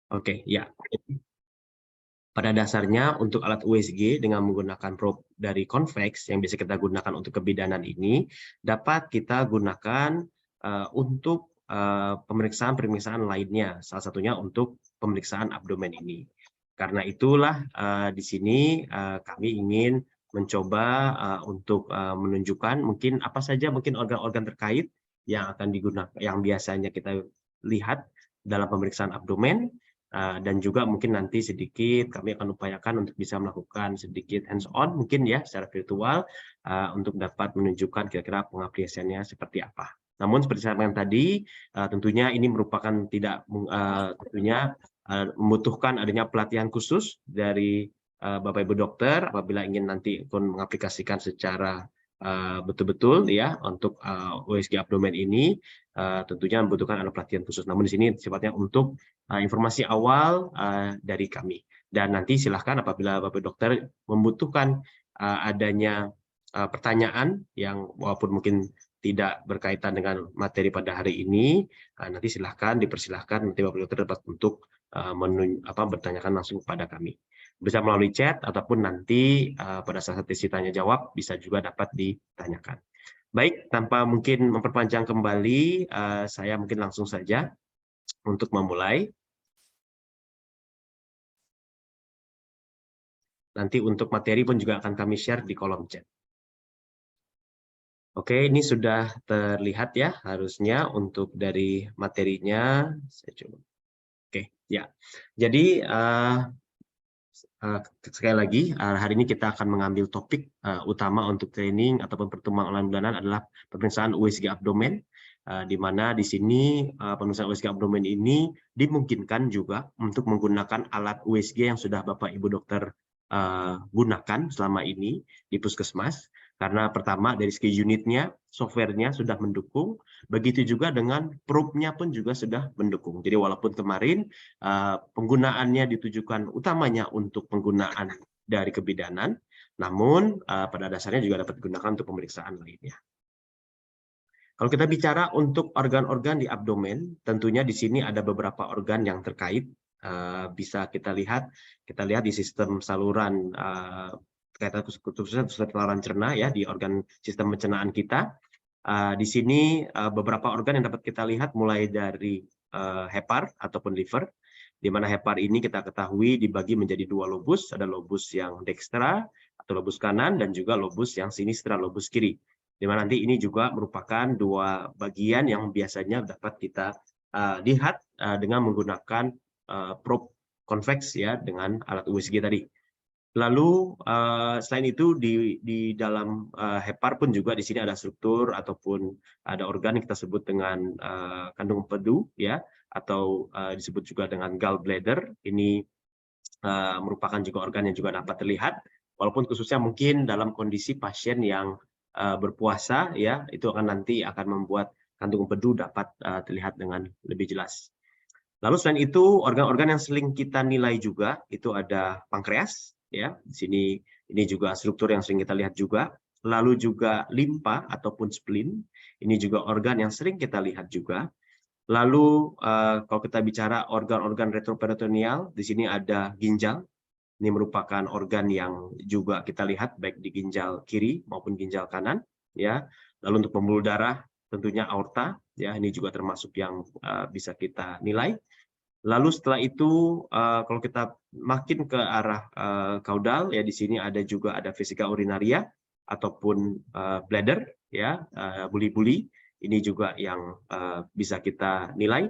Oke, ya. Pada dasarnya untuk alat USG dengan menggunakan probe dari convex yang bisa kita gunakan untuk kebidanan ini dapat kita gunakan untuk pemeriksaan-pemeriksaan lainnya, salah satunya untuk pemeriksaan abdomen ini. Karena itulah di sini kami ingin mencoba untuk menunjukkan mungkin apa saja mungkin organ-organ terkait yang akan digunakan, yang biasanya kita lihat dalam pemeriksaan abdomen. Dan juga mungkin nanti sedikit kami akan upayakan untuk bisa melakukan sedikit hands-on mungkin ya secara virtual untuk dapat menunjukkan kira-kira pengaplikasiannya seperti apa. Namun seperti saya sampaikan tadi, tentunya ini merupakan tentunya membutuhkan adanya pelatihan khusus dari Bapak Ibu dokter apabila ingin nanti pun mengaplikasikan secara betul-betul ya untuk USG abdomen ini tentunya membutuhkan ada pelatihan khusus. Namun di sini sifatnya untuk informasi awal dari kami. Dan nanti silahkan apabila Bapak Dokter membutuhkan adanya pertanyaan yang walaupun mungkin tidak berkaitan dengan materi pada hari ini, nanti silahkan dipersilahkan nanti Bapak Dokter dapat untuk bertanyakan langsung kepada kami. Bisa melalui chat ataupun nanti pada saat sesi tanya jawab bisa juga dapat ditanyakan. Baik, tanpa mungkin memperpanjang kembali, saya mungkin langsung saja untuk memulai. Nanti untuk materi pun juga akan kami share di kolom chat. Oke, ini sudah terlihat ya harusnya untuk dari materinya. Saya coba. Oke, ya. Jadi sekali lagi hari ini kita akan mengambil topik utama untuk training ataupun pertemuan online bulanan adalah pemeriksaan USG abdomen. Di mana di sini pemeriksaan USG abdomen ini dimungkinkan juga untuk menggunakan alat USG yang sudah Bapak Ibu dokter gunakan selama ini di puskesmas, karena pertama dari segi unitnya, softwarenya sudah mendukung, begitu juga dengan probe-nya pun juga sudah mendukung. Jadi walaupun kemarin penggunaannya ditujukan utamanya untuk penggunaan dari kebidanan, namun pada dasarnya juga dapat digunakan untuk pemeriksaan lainnya. Kalau kita bicara untuk organ-organ di abdomen, tentunya di sini ada beberapa organ yang terkait. Bisa kita lihat di sistem saluran khususnya saluran cerna ya di organ sistem pencernaan kita. Di sini beberapa organ yang dapat kita lihat mulai dari hepar ataupun liver, di mana hepar ini kita ketahui dibagi menjadi dua lobus, ada lobus yang dekstra atau lobus kanan dan juga lobus yang sinistra, lobus kiri. Di mana nanti ini juga merupakan dua bagian yang biasanya dapat kita lihat dengan menggunakan probe convex ya dengan alat USG tadi. Lalu selain itu di dalam hepar pun juga di sini ada struktur ataupun ada organ yang kita sebut dengan kandung empedu ya atau disebut juga dengan gallbladder. Ini merupakan juga organ yang juga dapat terlihat walaupun khususnya mungkin dalam kondisi pasien yang berpuasa ya itu nanti akan membuat kantung empedu dapat terlihat dengan lebih jelas. Lalu selain itu organ-organ yang sering kita nilai juga itu ada pankreas ya. Di sini ini juga struktur yang sering kita lihat juga. Lalu juga limpa ataupun spleen. Ini juga organ yang sering kita lihat juga. Lalu kalau kita bicara organ-organ retroperitoneal, di sini ada ginjal. Ini merupakan organ yang juga kita lihat baik di ginjal kiri maupun ginjal kanan ya. Lalu untuk pembuluh darah tentunya aorta ya, ini juga termasuk yang bisa kita nilai. Lalu setelah itu kalau kita makin ke arah kaudal ya, di sini ada juga ada vesika urinaria ataupun bladder ya, buli-buli ini juga yang bisa kita nilai.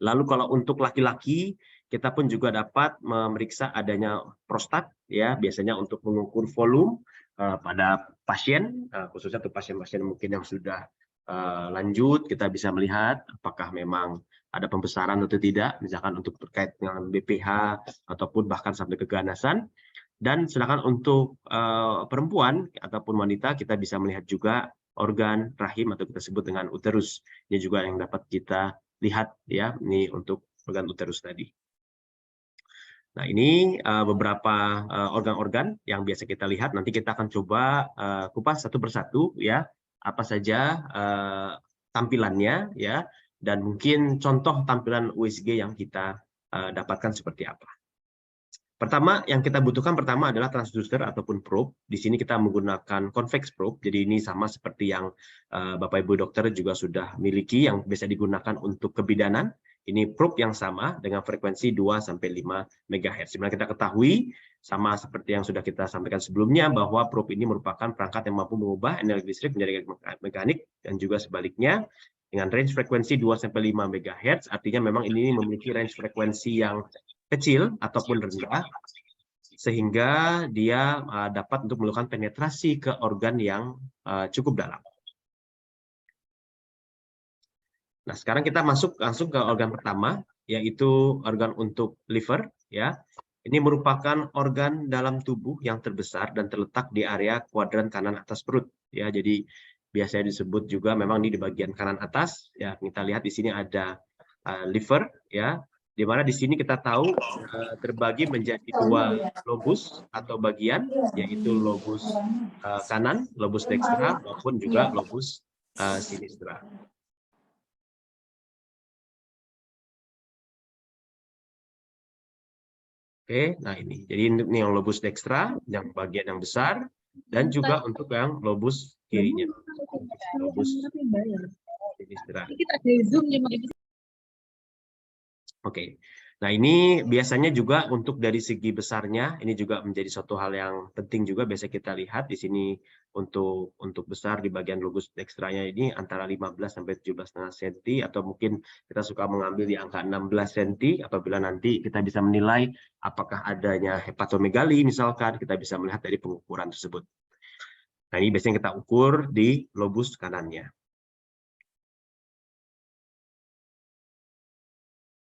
Lalu kalau untuk laki-laki kita pun juga dapat memeriksa adanya prostat ya, biasanya untuk mengukur volume pada pasien khususnya untuk pasien-pasien mungkin yang sudah lanjut, kita bisa melihat apakah memang ada pembesaran atau tidak, misalkan untuk terkait dengan BPH ataupun bahkan sampai keganasan. Dan sedangkan untuk perempuan ataupun wanita kita bisa melihat juga organ rahim atau kita sebut dengan uterus. Ini juga yang dapat kita lihat ya, ini untuk organ uterus tadi. Nah, ini beberapa organ-organ yang biasa kita lihat. Nanti kita akan coba kupas satu persatu ya, apa saja tampilannya ya, dan mungkin contoh tampilan USG yang kita dapatkan seperti apa. Pertama, yang kita butuhkan pertama adalah transducer ataupun probe. Di sini kita menggunakan convex probe, jadi ini sama seperti yang Bapak Ibu dokter juga sudah miliki, yang bisa digunakan untuk kebidanan. Ini probe yang sama dengan frekuensi 2-5 MHz. Dimana kita ketahui, sama seperti yang sudah kita sampaikan sebelumnya, bahwa probe ini merupakan perangkat yang mampu mengubah energi listrik menjadi mekanik, dan juga sebaliknya, dengan range frekuensi 2-5 MHz, artinya memang ini memiliki range frekuensi yang kecil ataupun rendah, sehingga dia dapat untuk melakukan penetrasi ke organ yang cukup dalam. Nah, sekarang kita masuk langsung ke organ pertama, yaitu organ untuk liver. Ya, ini merupakan organ dalam tubuh yang terbesar dan terletak di area kuadran kanan atas perut. Ya, jadi biasanya disebut juga memang ini di bagian kanan atas. Ya, kita lihat di sini ada liver. Ya, di mana di sini kita tahu terbagi menjadi dua lobus atau bagian, yaitu lobus kanan, lobus dextra, maupun juga lobus sinistra. Oke, nah ini. Jadi ini yang lobus dextra, yang bagian yang besar, dan juga untuk yang lobus kirinya. Lobus sinistra. Oke, nah ini biasanya juga untuk dari segi besarnya, ini juga menjadi suatu hal yang penting juga biasa kita lihat di sini untuk besar di bagian lobus dextranya ini antara 15-17,5 cm, atau mungkin kita suka mengambil di angka 16 cm apabila nanti kita bisa menilai apakah adanya hepatomegali misalkan, kita bisa melihat dari pengukuran tersebut. Nah ini biasanya kita ukur di lobus kanannya.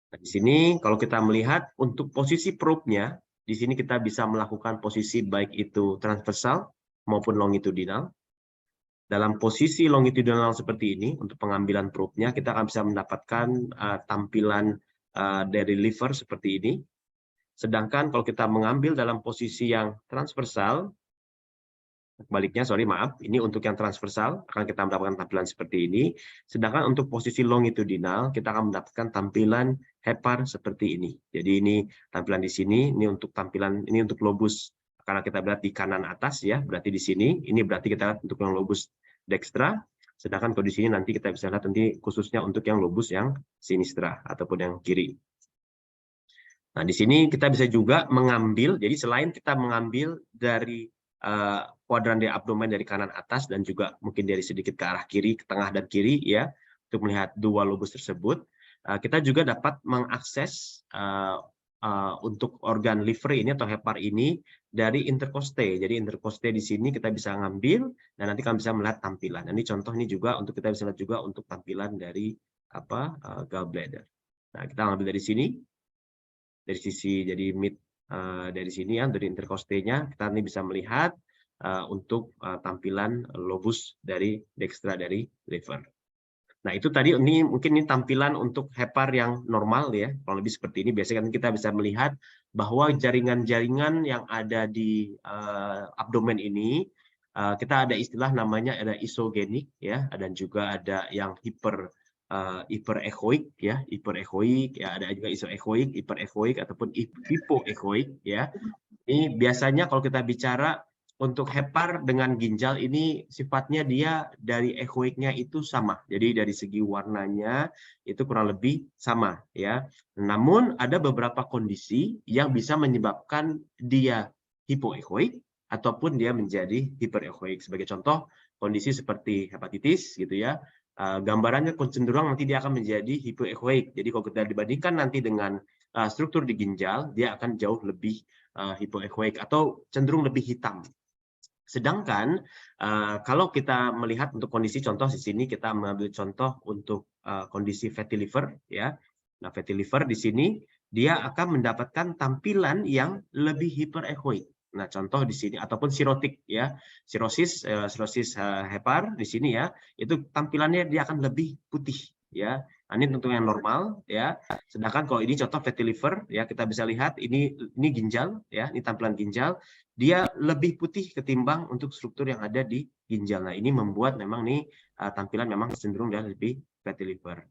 Nah, di sini kalau kita melihat untuk posisi probe-nya, di sini kita bisa melakukan posisi baik itu transversal maupun longitudinal. Dalam posisi longitudinal seperti ini, untuk pengambilan probe-nya, kita akan bisa mendapatkan tampilan dari liver seperti ini. Sedangkan kalau kita mengambil dalam posisi yang transversal, baliknya, maaf, ini untuk yang transversal akan kita mendapatkan tampilan seperti ini. Sedangkan untuk posisi longitudinal kita akan mendapatkan tampilan hepar seperti ini. Jadi ini tampilan di sini, ini untuk tampilan ini untuk lobus. Karena kita lihat di kanan atas ya, berarti di sini. Ini berarti kita lihat untuk yang lobus dextra. Sedangkan kalau di sini nanti kita bisa lihat nanti khususnya untuk yang lobus yang sinistra ataupun yang kiri. Nah, di sini kita bisa juga mengambil, jadi selain kita mengambil dari kuadran di abdomen dari kanan atas dan juga mungkin dari sedikit ke arah kiri, ke tengah dan kiri ya, untuk melihat dua lobus tersebut, kita juga dapat mengakses untuk organ liver ini atau hepar ini dari interkoste. Jadi interkoste di sini kita bisa ngambil dan nanti kami bisa melihat tampilan. Ini contoh ini juga untuk kita bisa lihat juga untuk tampilan dari gallbladder. Nah, kita ambil dari sini, dari sisi jadi mid dari sini ya, dari interkostenya kita nanti bisa melihat untuk tampilan lobus dari dextra dari liver. Nah itu tadi ini mungkin ini tampilan untuk hepar yang normal ya, kalau lebih seperti ini. Biasanya kita bisa melihat bahwa jaringan-jaringan yang ada di abdomen ini kita ada istilah namanya ada isogenik ya, dan juga ada yang hiperechoik ya, ada juga isoechoik, hiperechoik ataupun hipoechoik ya. Ini biasanya kalau kita bicara untuk hepar dengan ginjal ini sifatnya dia dari echoiknya itu sama. Jadi dari segi warnanya itu kurang lebih sama ya. Namun ada beberapa kondisi yang bisa menyebabkan dia hipoechoik ataupun dia menjadi hiperechoik. Sebagai contoh kondisi seperti hepatitis gitu ya. Gambarannya cenderung nanti dia akan menjadi hipoechoik. Jadi kalau kita dibandingkan nanti dengan struktur di ginjal, dia akan jauh lebih hipoechoik atau cenderung lebih hitam. Sedangkan kalau kita melihat untuk kondisi contoh di sini kita mengambil contoh untuk kondisi fatty liver ya. Nah, fatty liver di sini dia akan mendapatkan tampilan yang lebih hiperechoik. Nah, contoh di sini ataupun sirotik ya. Sirosis hepar di sini ya, itu tampilannya dia akan lebih putih ya. Nah, ini tentu yang normal ya. Sedangkan kalau ini contoh fatty liver ya, kita bisa lihat ini ginjal ya, ini tampilan ginjal, dia lebih putih ketimbang untuk struktur yang ada di ginjal. Nah, ini membuat memang nih tampilan memang cenderung dia lebih fatty liver.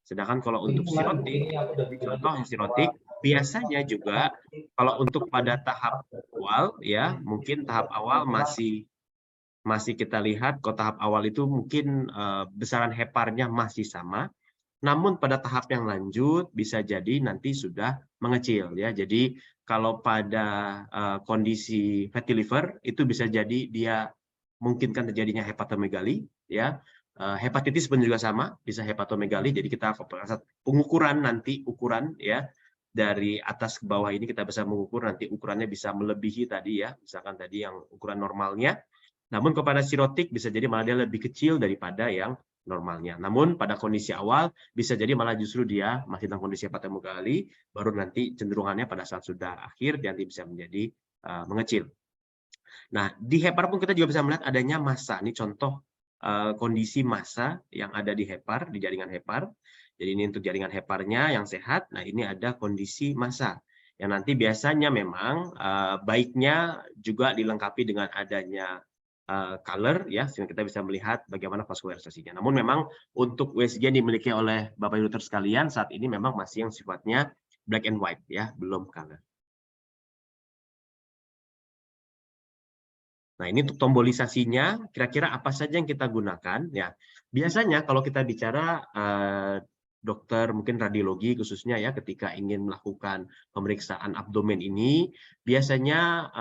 Sedangkan kalau untuk sirotik, contoh sirotik biasanya juga kalau untuk pada tahap awal ya, mungkin tahap awal masih kita lihat kalau tahap awal itu mungkin besaran heparnya masih sama. Namun pada tahap yang lanjut bisa jadi nanti sudah mengecil ya. Jadi kalau pada kondisi fatty liver itu bisa jadi dia mungkinkan terjadinya hepatomegali ya. Hepatitis pun juga sama, bisa hepatomegali. Jadi kita pengukuran nanti ukuran ya dari atas ke bawah ini kita bisa mengukur nanti ukurannya bisa melebihi tadi ya, misalkan tadi yang ukuran normalnya. Namun kepada sirotik bisa jadi malah dia lebih kecil daripada yang normalnya. Namun pada kondisi awal bisa jadi malah justru dia masih dalam kondisi hepatomegali, baru nanti cenderungannya pada saat sudah akhir nanti bisa menjadi mengecil. Nah, di hepar pun kita juga bisa melihat adanya massa. Ini contoh kondisi massa yang ada di hepar, di jaringan hepar. Jadi ini untuk jaringan heparnya yang sehat. Nah, ini ada kondisi massa. Yang nanti biasanya memang baiknya juga dilengkapi dengan adanya color ya, sehingga kita bisa melihat bagaimana vaskularisasinya. Namun memang untuk USG yang dimiliki oleh Bapak Ibu dokter sekalian saat ini memang masih yang sifatnya black and white ya, belum color. Nah, ini untuk tombolisasinya, kira-kira apa saja yang kita gunakan? Ya, biasanya kalau kita bicara dokter mungkin radiologi khususnya ya, ketika ingin melakukan pemeriksaan abdomen ini, biasanya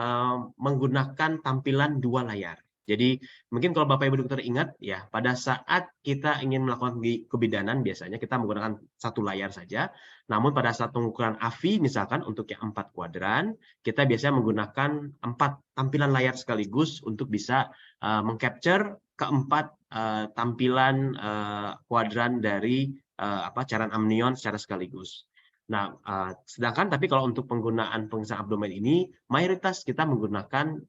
menggunakan tampilan 2 layar. Jadi mungkin kalau Bapak Ibu dokter ingat ya, pada saat kita ingin melakukan kebidanan biasanya kita menggunakan 1 layar saja. Namun pada saat pengukuran AFI misalkan untuk yang 4 kuadran, kita biasanya menggunakan 4 tampilan layar sekaligus untuk bisa mengcapture keempat tampilan kuadran dari cairan amnion secara sekaligus. Nah, sedangkan tapi kalau untuk penggunaan pemeriksaan abdomen ini, mayoritas kita menggunakan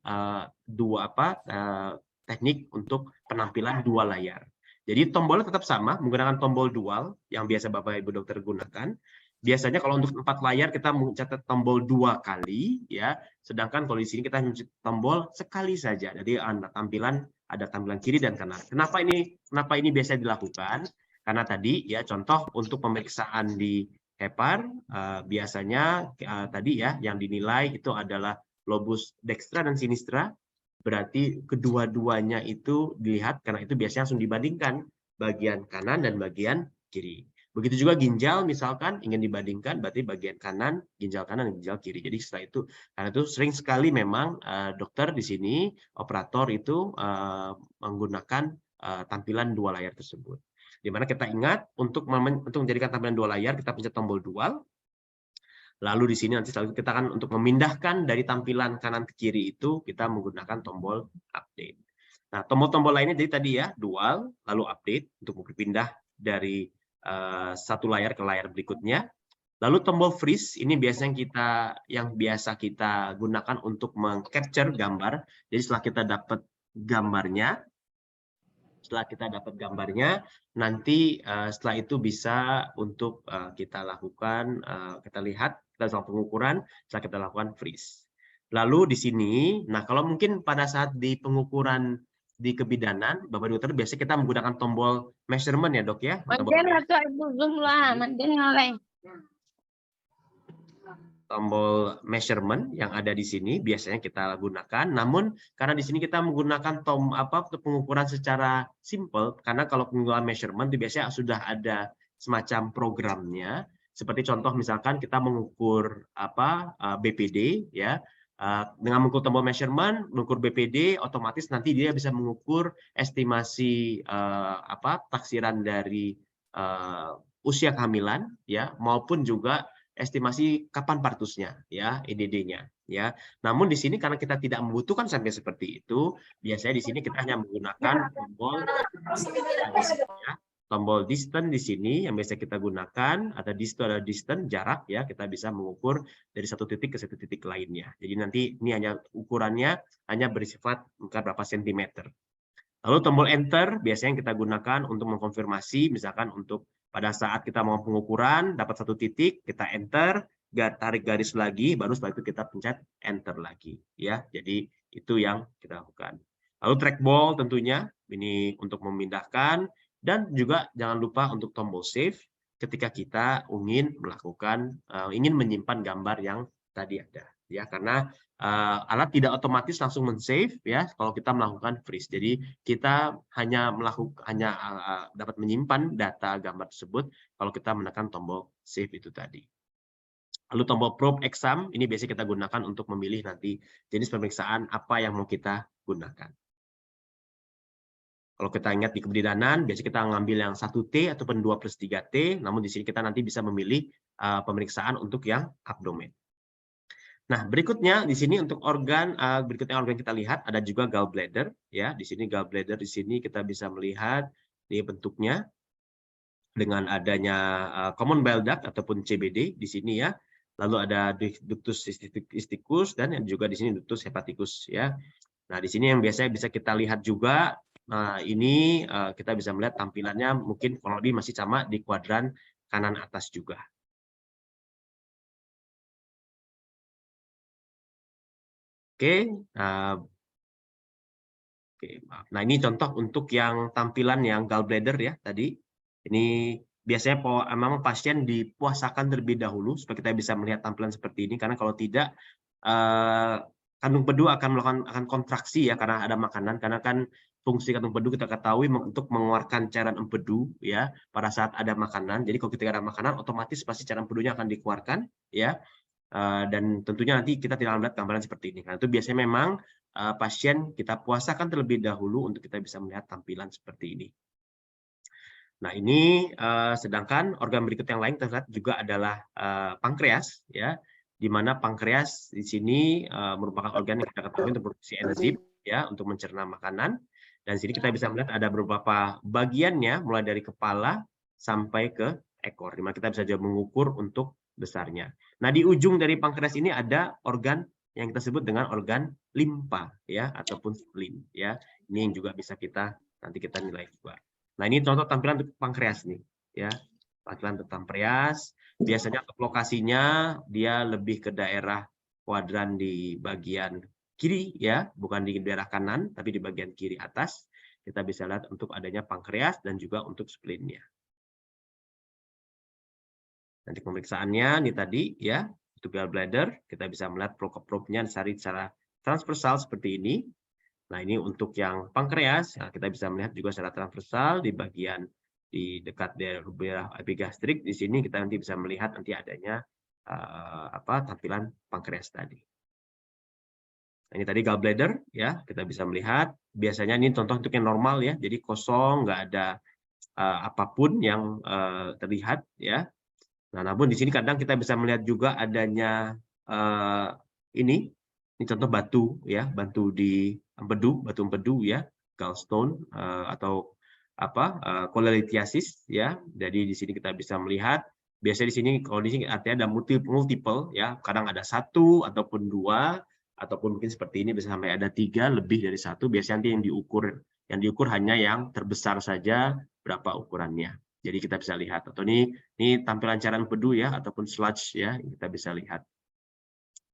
teknik untuk penampilan 2 layar. Jadi tombolnya tetap sama, menggunakan tombol dual yang biasa Bapak Ibu dokter gunakan. Biasanya kalau untuk 4 layar kita mencatat tombol 2 kali ya, sedangkan kalau di sini kita mencatat tombol sekali saja. Jadi ada tampilan kiri dan kanan. Kenapa ini biasa dilakukan? Karena tadi ya contoh untuk pemeriksaan di hepar biasanya tadi ya yang dinilai itu adalah lobus dextra dan sinistra. Berarti kedua-duanya itu dilihat karena itu biasanya langsung dibandingkan bagian kanan dan bagian kiri. Begitu juga ginjal misalkan ingin dibandingkan berarti bagian kanan, ginjal kanan dan ginjal kiri. Jadi setelah itu karena itu sering sekali memang dokter di sini operator itu menggunakan tampilan 2 layar tersebut. Di mana kita ingat untuk menjadikan tampilan 2 layar kita pencet tombol dual. Lalu di sini nanti kita akan untuk memindahkan dari tampilan kanan ke kiri itu kita menggunakan tombol update. Nah, tombol-tombol lainnya jadi tadi ya dual lalu update untuk berpindah dari satu layar ke layar berikutnya. Lalu tombol freeze ini biasanya yang biasa kita gunakan untuk mengcapture gambar. Jadi setelah kita dapat gambarnya, nanti setelah itu bisa untuk kita lakukan, kita lihat dalam pengukuran, setelah kita lakukan freeze. Lalu di sini, nah kalau mungkin pada saat di pengukuran di kebidanan, Bapak dokter biasanya kita menggunakan tombol measurement ya dok ya? Tombol measurement yang ada di sini biasanya kita gunakan. Namun karena di sini kita menggunakan pengukuran secara simple, karena kalau penggunaan measurement itu biasanya sudah ada semacam programnya. Seperti contoh misalkan kita mengukur BPD ya. Dengan mengukur tombol measurement, mengukur BPD, otomatis nanti dia bisa mengukur estimasi taksiran dari usia kehamilan ya, maupun juga estimasi kapan partusnya ya, EDD-nya ya. Namun di sini karena kita tidak membutuhkan sampai seperti itu, biasanya di sini kita hanya menggunakan tombol distance di sini yang biasa kita gunakan, atau distance jarak ya, kita bisa mengukur dari satu titik ke satu titik lainnya. Jadi nanti ini hanya ukurannya hanya bersifat berapa sentimeter. Lalu tombol enter biasanya kita gunakan untuk mengkonfirmasi, misalkan untuk pada saat kita mau pengukuran dapat satu titik, kita enter, tarik garis lagi, baru setelah itu kita pencet enter lagi ya. Jadi itu yang kita lakukan. Lalu trackball tentunya ini untuk memindahkan, dan juga jangan lupa untuk tombol save. ketika kita ingin menyimpan gambar yang tadi ada, ya, karena alat tidak otomatis langsung men-save, ya, kalau kita melakukan freeze. Jadi kita hanya dapat menyimpan data gambar tersebut kalau kita menekan tombol save itu tadi. Lalu tombol probe exam ini biasanya kita gunakan untuk memilih nanti jenis pemeriksaan apa yang mau kita gunakan. Kalau kita ingat di kebidanan, biasanya kita ngambil yang 1T ataupun 2+3T, namun di sini kita nanti bisa memilih pemeriksaan untuk yang abdomen. Nah, berikutnya di sini untuk organ kita lihat ada juga gallbladder, ya. Di sini gallbladder di sini kita bisa melihat di bentuknya dengan adanya common bile duct ataupun CBD di sini, ya. Lalu ada ductus cysticus dan juga di sini ductus hepaticus, ya. Nah, di sini yang biasanya bisa kita lihat juga, ini kita bisa melihat tampilannya mungkin kalau ini masih sama di kuadran kanan atas juga. Oke, maaf. Nah, ini contoh untuk yang tampilan yang gallbladder, ya, tadi. Ini biasanya memang pasien dipuasakan terlebih dahulu supaya kita bisa melihat tampilan seperti ini, karena kalau tidak kandung pedu akan kontraksi, ya, karena ada makanan, karena kan fungsi kandung pedu kita ketahui untuk mengeluarkan cairan empedu, ya, pada saat ada makanan. Jadi kalau ketika ada makanan otomatis pasti cairan empedunya akan dikeluarkan, ya. Dan tentunya nanti kita tidak melihat gambaran seperti ini. Karena itu biasanya memang pasien kita puasakan terlebih dahulu untuk kita bisa melihat tampilan seperti ini. Nah, ini sedangkan organ berikut yang lain terlihat juga adalah pankreas, ya, di mana pankreas di sini merupakan organ yang kita ketahui untuk produksi enzim, ya, untuk mencerna makanan. Dan di sini kita bisa melihat ada beberapa bagiannya, mulai dari kepala sampai ke ekor, di mana kita bisa juga mengukur untuk besarnya. Nah, di ujung dari pankreas ini ada organ yang kita sebut dengan organ limpa, ya, ataupun spleen, ya. Ini yang juga bisa nanti kita nilai juga. Nah, ini contoh tampilan untuk pankreas nih, ya. Tampilan untuk pankreas, biasanya untuk lokasinya dia lebih ke daerah kuadran di bagian kiri, ya, bukan di daerah kanan, tapi di bagian kiri atas. Kita bisa lihat untuk adanya pankreas dan juga untuk spleen-nya. Nanti pemeriksaannya ini tadi, ya, untuk gallbladder kita bisa melihat probe-nya secara transversal seperti ini. Nah, ini untuk yang pankreas, nah, kita bisa melihat juga secara transversal di bagian di dekat daerah epigastrik. Di sini kita nanti bisa melihat nanti adanya tampilan pankreas tadi. Nah, ini tadi gallbladder, ya, kita bisa melihat. Biasanya ini contoh untuk yang normal, ya, jadi kosong, nggak ada apapun yang terlihat, ya. Nah, namun di sini kadang kita bisa melihat juga adanya ini contoh batu, ya, batu empedu, ya, gallstone atau cholelithiasis, ya. Jadi di sini kita bisa melihat biasanya di sini kalau di sini artinya ada multiple, ya, kadang ada 1 ataupun 2 ataupun mungkin seperti ini bisa sampai ada 3 lebih dari 1. Biasanya nanti yang diukur hanya yang terbesar saja berapa ukurannya. Jadi kita bisa lihat, atau ini tampilan cairan empedu, ya, ataupun sludge, ya, kita bisa lihat.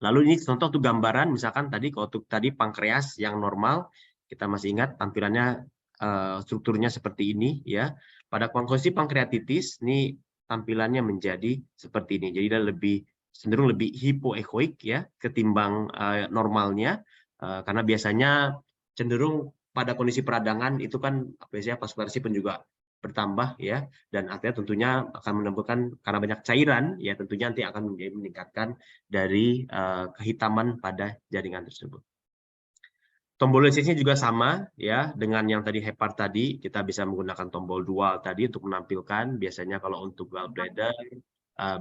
Lalu ini contoh untuk gambaran, misalkan tadi kalau untuk tadi pankreas yang normal, kita masih ingat tampilannya strukturnya seperti ini, ya. Pada kondisi pankreatitis ini tampilannya menjadi seperti ini. Jadi dia cenderung lebih hipoechoik, ya, ketimbang normalnya, karena biasanya cenderung pada kondisi peradangan itu kan biasanya vaskulasi pun juga bertambah, ya, dan artinya tentunya akan menimbulkan karena banyak cairan, ya, tentunya nanti akan meningkatkan dari kehitaman pada jaringan tersebut. Tombol lisisnya juga sama, ya, dengan yang tadi hepar tadi, kita bisa menggunakan tombol dual tadi untuk menampilkan. Biasanya kalau untuk gallbladder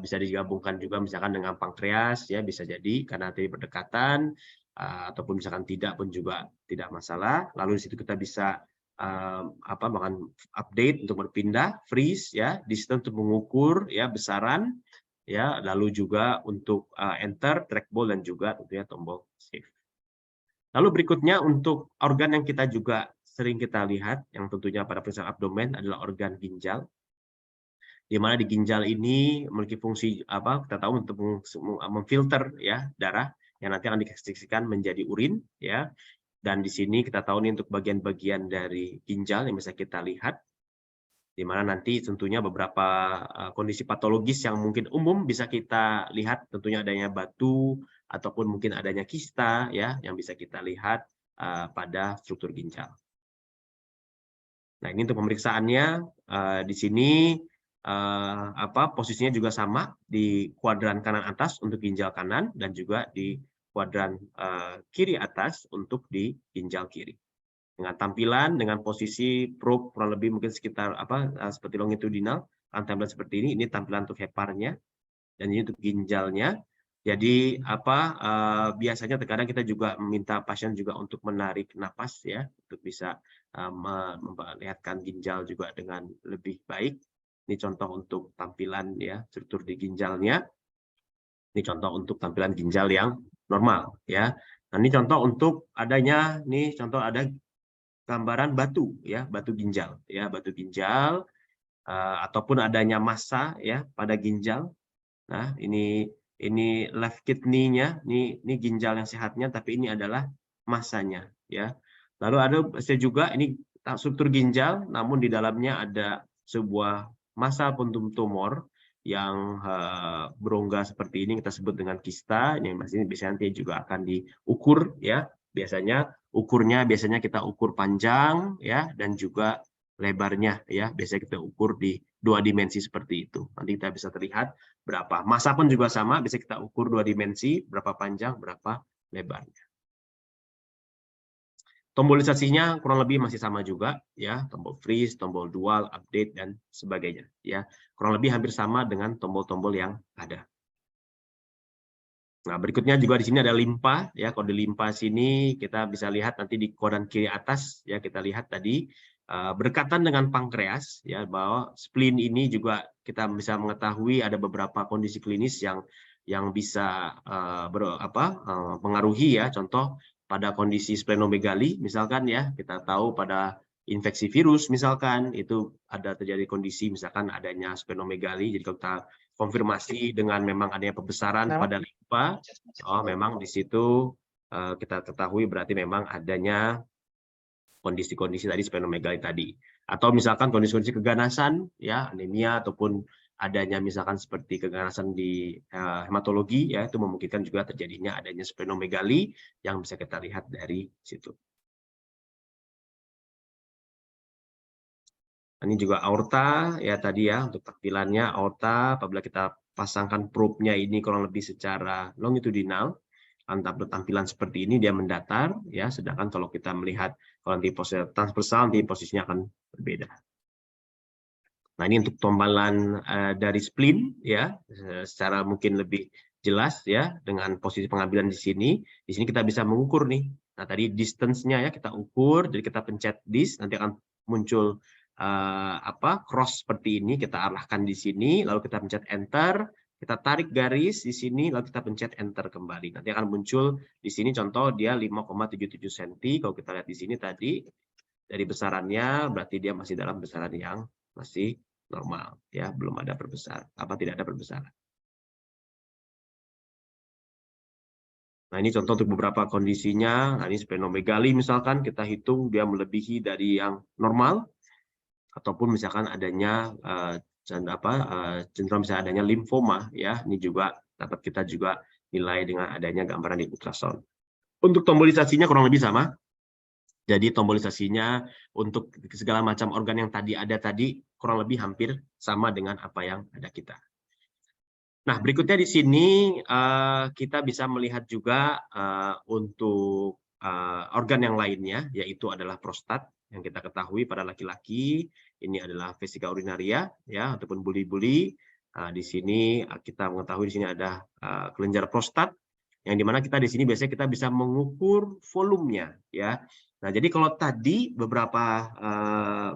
bisa digabungkan juga misalkan dengan pankreas, ya, bisa jadi karena tadi berdekatan, ataupun misalkan tidak pun juga tidak masalah. Lalu di situ kita bisa bahkan update untuk berpindah, freeze, ya, di situ untuk mengukur, ya, besaran, ya, lalu juga untuk enter, trackball, dan juga tentunya tombol save. Lalu berikutnya untuk organ yang kita juga sering kita lihat, yang tentunya pada pemeriksaan abdomen adalah organ ginjal, di mana di ginjal ini memiliki fungsi kita tahu untuk memfilter, ya, darah yang nanti akan diekspresikan menjadi urin, ya. Dan di sini kita tahu nih untuk bagian-bagian dari ginjal yang bisa kita lihat. di mana nanti tentunya beberapa kondisi patologis yang mungkin umum bisa kita lihat, tentunya adanya batu ataupun mungkin adanya kista ya yang bisa kita lihat pada struktur ginjal. Nah, ini untuk pemeriksaannya di sini posisinya juga sama di kuadran kanan atas untuk ginjal kanan dan juga di kuadran kiri atas untuk di ginjal kiri. Dengan tampilan, dengan posisi probe kurang lebih mungkin sekitar seperti longitudinal, tampilan seperti ini tampilan untuk heparnya dan ini untuk ginjalnya. Jadi biasanya terkadang kita juga meminta pasien juga untuk menarik napas ya untuk bisa memperlihatkan ginjal juga dengan lebih baik. Ini contoh untuk tampilan ya struktur di ginjalnya. Ini contoh untuk tampilan ginjal yang normal ya. Nah, ini contoh untuk adanya contoh ada gambaran batu ya, batu ginjal ya, batu ginjal ataupun adanya massa ya pada ginjal. Nah, ini left kidney-nya, ini ginjal yang sehatnya tapi ini adalah massanya ya. Lalu ada juga ini struktur ginjal namun di dalamnya ada sebuah massa puntum tumor yang berongga seperti ini kita sebut dengan kista. Ini biasanya nanti juga akan diukur ya. Biasanya kita ukur panjang ya dan juga lebarnya ya. Biasanya kita ukur di 2 dimensi seperti itu. Nanti kita bisa terlihat berapa. Massa pun juga sama, bisa kita ukur 2 dimensi, berapa panjang, berapa lebarnya. Tombolisasinya kurang lebih masih sama juga ya, tombol freeze, tombol dual, update dan sebagainya ya. Kurang lebih hampir sama dengan tombol-tombol yang ada. Nah, berikutnya juga di sini ada limpa ya. Kalau di limpa sini kita bisa lihat nanti di kuadran kiri atas ya, kita lihat tadi berdekatan dengan pankreas ya, bahwa spleen ini juga kita bisa mengetahui ada beberapa kondisi klinis yang bisa mengaruhi ya. Contoh pada kondisi splenomegali misalkan ya, kita tahu pada infeksi virus misalkan itu ada terjadi kondisi misalkan adanya splenomegali. Jadi kalau kita konfirmasi dengan memang adanya pembesaran pada limpa, memang di situ kita ketahui berarti memang adanya kondisi-kondisi tadi splenomegali tadi. Atau misalkan kondisi-kondisi keganasan ya, anemia ataupun adanya misalkan seperti keganasan di hematologi ya, itu memungkinkan juga terjadinya adanya splenomegali yang bisa kita lihat dari situ. Ini juga aorta ya tadi ya, untuk tampilannya aorta apabila kita pasangkan probe-nya ini kurang lebih secara longitudinal, tampilan seperti ini dia mendatar ya, sedangkan kalau kita melihat kalau nanti posisi transversal nanti posisinya akan berbeda. Nah, ini untuk tampilan dari spleen ya, secara mungkin lebih jelas ya dengan posisi pengambilan di sini. Di sini kita bisa mengukur nih. Nah, tadi distance-nya ya kita ukur, jadi kita pencet dis nanti akan muncul cross seperti ini, kita arahkan di sini, lalu kita pencet enter, kita tarik garis di sini, lalu kita pencet enter kembali. Nanti akan muncul di sini contoh dia 5,77 cm. Kalau kita lihat di sini tadi dari besarannya berarti dia masih dalam besaran yang masih normal ya, belum ada tidak ada perbesaran. Nah, ini contoh untuk beberapa kondisinya. Nah, ini splenomegali misalkan kita hitung dia melebihi dari yang normal, ataupun misalkan adanya cenderung misalnya adanya limfoma ya, ini juga dapat kita juga nilai dengan adanya gambaran di ultrasound. Untuk tombolisasinya kurang lebih sama. Jadi tombolisasinya untuk segala macam organ yang tadi ada kurang lebih hampir sama dengan apa yang ada kita. Nah, berikutnya di sini kita bisa melihat juga untuk organ yang lainnya, yaitu adalah prostat. Yang kita ketahui pada laki-laki ini adalah vesika urinaria ya, ataupun buli-buli. Di sini kita mengetahui di sini ada kelenjar prostat, yang dimana kita di sini biasanya kita bisa mengukur volumenya ya. Nah, jadi kalau tadi beberapa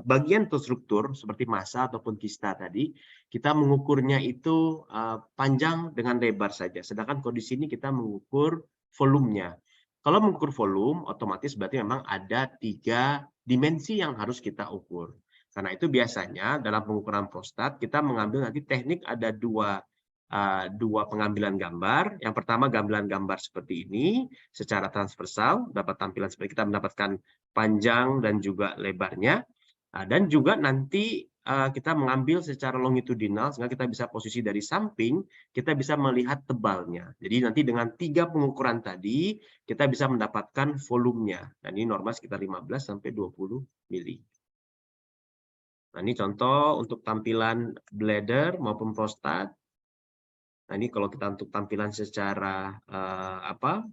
bagian atau struktur seperti massa ataupun kista tadi kita mengukurnya itu panjang dengan lebar saja, sedangkan kalau di sini kita mengukur volumenya. Kalau mengukur volume, otomatis berarti memang ada 3 dimensi yang harus kita ukur. Karena itu biasanya dalam pengukuran prostat kita mengambil nanti teknik ada dua pengambilan gambar. Yang pertama gambaran gambar seperti ini secara transversal, dapat tampilan seperti kita mendapatkan panjang dan juga lebarnya. Dan juga nanti kita mengambil secara longitudinal sehingga kita bisa posisi dari samping, kita bisa melihat tebalnya. Jadi nanti dengan 3 pengukuran tadi kita bisa mendapatkan volumenya. Dan ini normal sekitar 15 sampai 20 mili. Nah, ini contoh untuk tampilan bladder maupun prostat. Nah, ini kalau kita untuk tampilan secara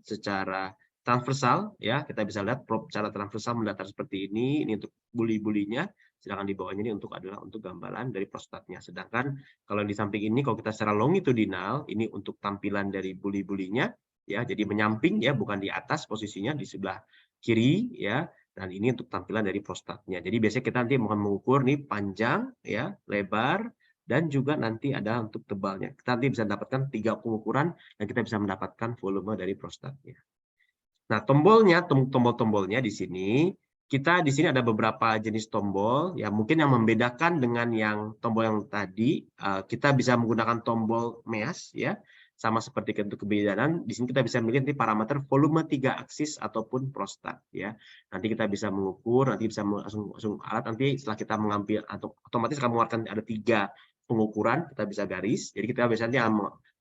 secara transversal ya, kita bisa lihat secara transversal mendatar seperti ini untuk buli-bulinya, sedangkan di bawahnya ini adalah untuk gambaran dari prostatnya. Sedangkan kalau di samping ini kalau kita secara longitudinal, ini untuk tampilan dari buli-bulinya ya, jadi menyamping ya, bukan di atas posisinya di sebelah kiri ya. Dan ini untuk tampilan dari prostatnya. Jadi biasanya kita nanti akan mengukur nih panjang ya, lebar, dan juga nanti ada untuk tebalnya. Kita nanti bisa mendapatkan 3 pengukuran dan kita bisa mendapatkan volume dari prostatnya. Nah, tombol-tombolnya di sini, kita di sini ada beberapa jenis tombol. Ya, mungkin yang membedakan dengan yang tombol yang tadi, kita bisa menggunakan tombol MEAS ya. Sama seperti untuk kebidanan, di sini kita bisa milih nanti parameter volume 3 aksis ataupun prostat ya. Nanti kita bisa mengukur, nanti bisa langsung alat nanti setelah kita mengambil atau otomatis akan mengeluarkan ada 3 pengukuran, kita bisa garis. Jadi kita biasanya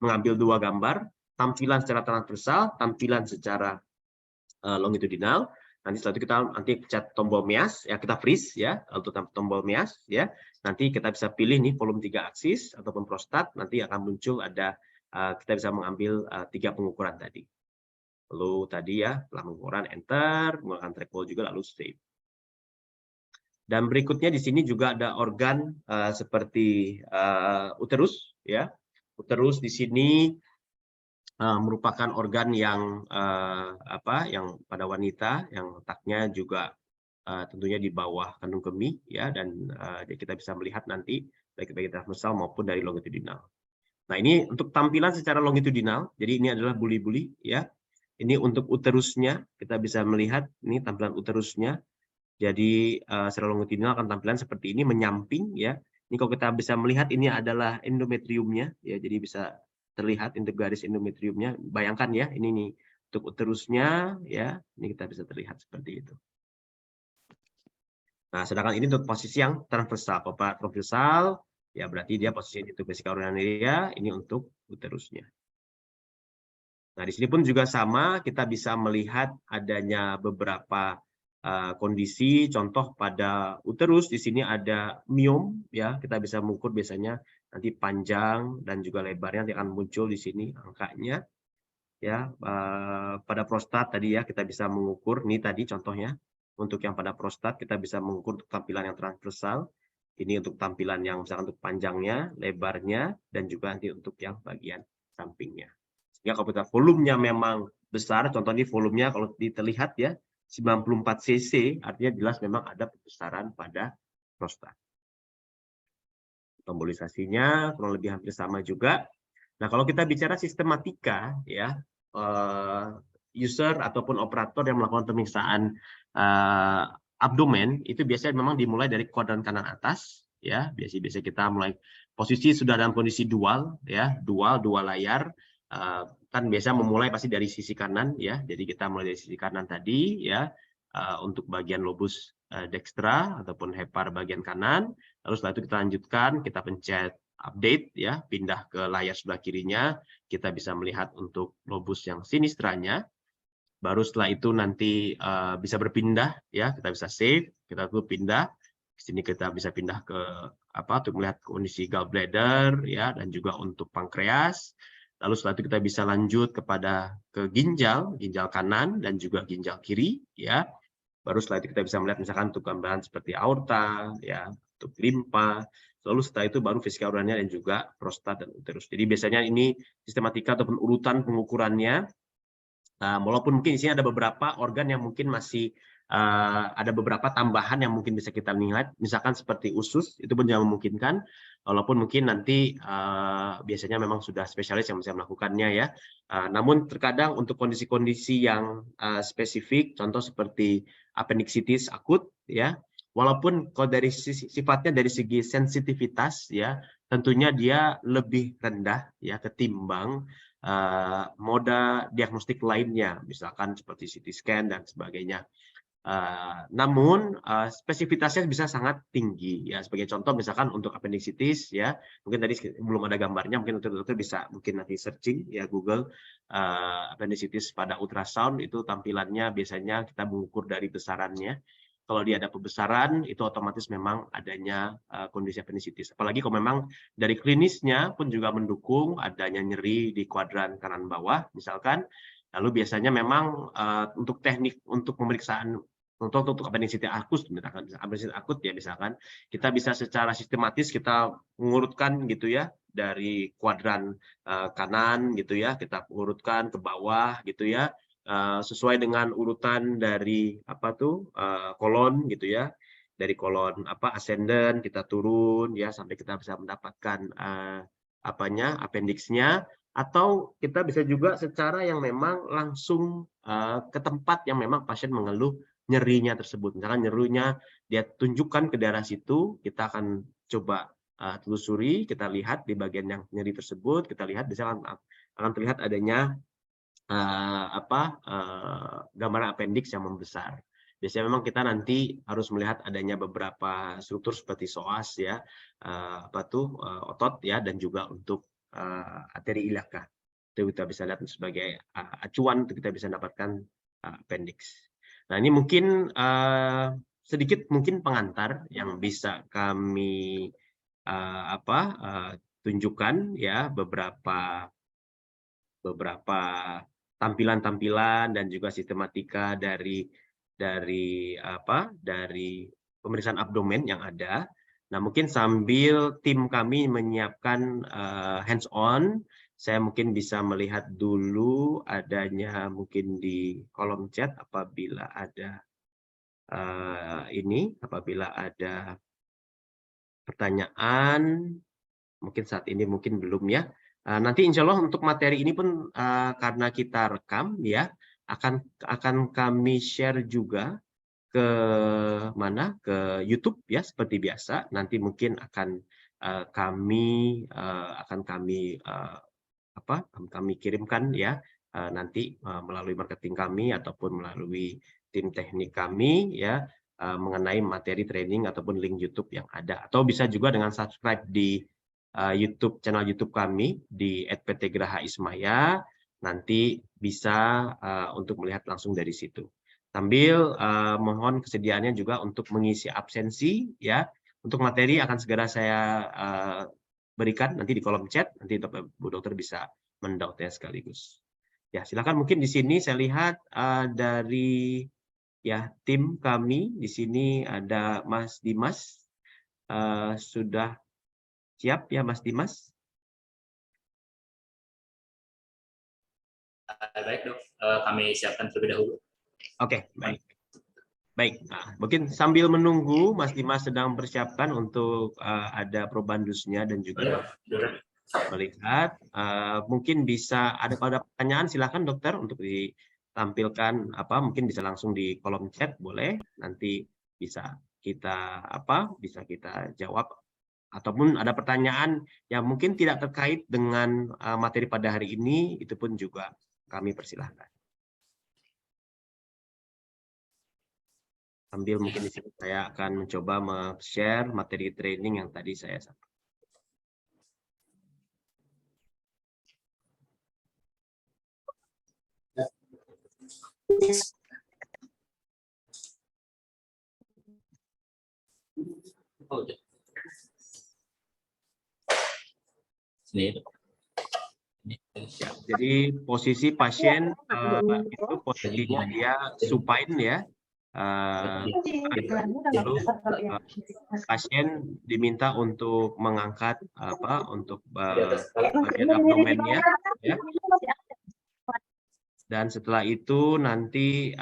mengambil 2 gambar, tampilan secara transversal, tampilan secara longitudinal. Nanti setelah itu kita nanti pencet tombol MEAS ya, kita freeze ya untuk tombol MEAS ya. Nanti kita bisa pilih nih volume 3 aksis ataupun prostat, nanti akan muncul ada kita bisa mengambil 3 pengukuran tadi. Lalu tadi ya, setelah pengukuran enter, menggunakan trackball juga lalu save. Dan berikutnya di sini juga ada organ seperti uterus ya. Uterus di sini merupakan organ yang yang pada wanita yang letaknya juga tentunya di bawah kandung kemih ya, dan kita bisa melihat nanti baik transversal maupun dari longitudinal. Nah, ini untuk tampilan secara longitudinal. Jadi ini adalah buli-buli ya. Ini untuk uterusnya, kita bisa melihat ini tampilan uterusnya. Jadi secara longitudinal akan tampilan seperti ini menyamping ya. Ini kalau kita bisa melihat ini adalah endometriumnya ya. Jadi bisa terlihat untuk garis endometriumnya. Bayangkan ya, ini nih untuk uterusnya ya. Ini kita bisa terlihat seperti itu. Nah, sedangkan ini untuk posisi yang transversal. Kalau transversal ya berarti dia posisi itu vesika urinaria, ini untuk uterusnya. Nah, di sini pun juga sama, kita bisa melihat adanya beberapa kondisi, contoh pada uterus di sini ada miom ya, kita bisa mengukur biasanya nanti panjang dan juga lebarnya nanti akan muncul di sini angkanya ya. Pada prostat tadi ya kita bisa mengukur, ini tadi contohnya untuk yang pada prostat kita bisa mengukur tampilan yang transversal. Ini untuk tampilan yang misalkan untuk panjangnya, lebarnya, dan juga nanti untuk yang bagian sampingnya. Sehingga kalau kita volumenya memang besar, contohnya volumenya kalau terlihat ya 94 cc, artinya jelas memang ada pembesaran pada prostat. Embolisasinya kurang lebih hampir sama juga. Nah, kalau kita bicara sistematika ya, user ataupun operator yang melakukan pemeriksaan abdomen itu biasanya memang dimulai dari kuadran kanan atas ya. Biasa kita mulai posisi sudah dalam kondisi dual ya, dua layar, kan biasa memulai pasti dari sisi kanan ya. Jadi kita mulai dari sisi kanan tadi ya, untuk bagian lobus dextra ataupun hepar bagian kanan. Lalu setelah itu kita lanjutkan, kita pencet update ya, pindah ke layar sebelah kirinya, kita bisa melihat untuk lobus yang sinistranya. Baru setelah itu nanti bisa berpindah ya, kita bisa save, kita tuh pindah ke sini, kita bisa pindah ke untuk melihat kondisi gallbladder ya, dan juga untuk pankreas. Lalu setelah itu kita bisa lanjut kepada ke ginjal kanan dan juga ginjal kiri ya. Baru setelah itu kita bisa melihat misalkan untuk gambaran seperti aorta ya, untuk limpa. Lalu setelah itu baru vesika urinaria dan juga prostat dan uterus. Jadi biasanya ini sistematika ataupun urutan pengukurannya. Walaupun mungkin di sini ada beberapa organ yang mungkin masih ada beberapa tambahan yang mungkin bisa kita lihat, misalkan seperti usus, itu pun juga memungkinkan, walaupun mungkin nanti biasanya memang sudah spesialis yang bisa melakukannya ya. Namun terkadang untuk kondisi-kondisi yang spesifik, contoh seperti appendicitis akut ya, walaupun kalau dari sifatnya dari segi sensitivitas ya, tentunya dia lebih rendah ya ketimbang moda diagnostik lainnya, misalkan seperti CT scan dan sebagainya. Namun spesifitasnya bisa sangat tinggi ya. Sebagai contoh misalkan untuk appendicitis ya, mungkin tadi belum ada gambarnya, mungkin dokter bisa mungkin nanti searching ya Google appendicitis pada ultrasound, itu tampilannya biasanya kita mengukur dari besarannya. Kalau dia ada pembesaran itu otomatis memang adanya kondisi appendicitis. Apalagi kalau memang dari klinisnya pun juga mendukung adanya nyeri di kuadran kanan bawah misalkan. Lalu biasanya memang untuk teknik untuk pemeriksaan untuk appendicitis akut, misalkan appendicitis akut ya misalkan, kita bisa secara sistematis kita mengurutkan gitu ya dari kuadran kanan gitu ya, kita urutkan ke bawah gitu ya, sesuai dengan urutan dari apa tuh kolon gitu ya, dari kolon apa ascendant kita turun ya sampai kita bisa mendapatkan apanya appendixnya. Atau kita bisa juga secara yang memang langsung ke tempat yang memang pasien mengeluh nyerinya tersebut. Misalkan nyerinya dia tunjukkan ke daerah situ, kita akan coba telusuri, kita lihat di bagian yang nyeri tersebut, kita lihat misalkan akan terlihat adanya gambaran appendix yang membesar. Biasanya memang kita nanti harus melihat adanya beberapa struktur seperti psoas ya, otot ya, dan juga untuk arteri ilaka. Itu kita bisa lihat sebagai acuan untuk kita bisa dapatkan appendix. Nah ini mungkin sedikit mungkin pengantar yang bisa kami tunjukkan ya beberapa tampilan-tampilan dan juga sistematika dari pemeriksaan abdomen yang ada. Nah, mungkin sambil tim kami menyiapkan hands on, saya mungkin bisa melihat dulu adanya mungkin di kolom chat apabila ada apabila ada pertanyaan, mungkin saat ini mungkin belum ya. Nanti insya Allah untuk materi ini pun karena kita rekam ya, akan kami share juga ke YouTube ya seperti biasa. Nanti mungkin akan kami kirimkan ya nanti melalui marketing kami ataupun melalui tim teknik kami ya mengenai materi training ataupun link YouTube yang ada. Atau bisa juga dengan subscribe di channel YouTube kami di @pt_graha_ismaya, nanti bisa untuk melihat langsung dari situ. Sambil mohon kesediaannya juga untuk mengisi absensi ya. Untuk materi akan segera saya berikan nanti di kolom chat, nanti Bu Dokter bisa mendownloadnya sekaligus. Ya, silakan mungkin di sini saya lihat dari ya tim kami di sini ada Mas Dimas sudah siap ya Mas Dimas? Baik dok, kami siapkan terlebih dahulu. Oke, baik. Baik, nah, mungkin sambil menunggu Mas Dimas sedang persiapkan untuk ada probandusnya dan juga melihat, mungkin bisa ada pertanyaan silakan dokter untuk ditampilkan mungkin bisa langsung di kolom chat boleh, nanti bisa kita jawab. Ataupun ada pertanyaan yang mungkin tidak terkait dengan materi pada hari ini, itu pun juga kami persilahkan. Sambil mungkin di sini saya akan mencoba share materi training yang tadi saya sampaikan. Ya, jadi posisi pasien itu posisinya dia supine ya. Lalu pasien diminta untuk mengangkat untuk bagian abdomennya ya. Dan setelah itu nanti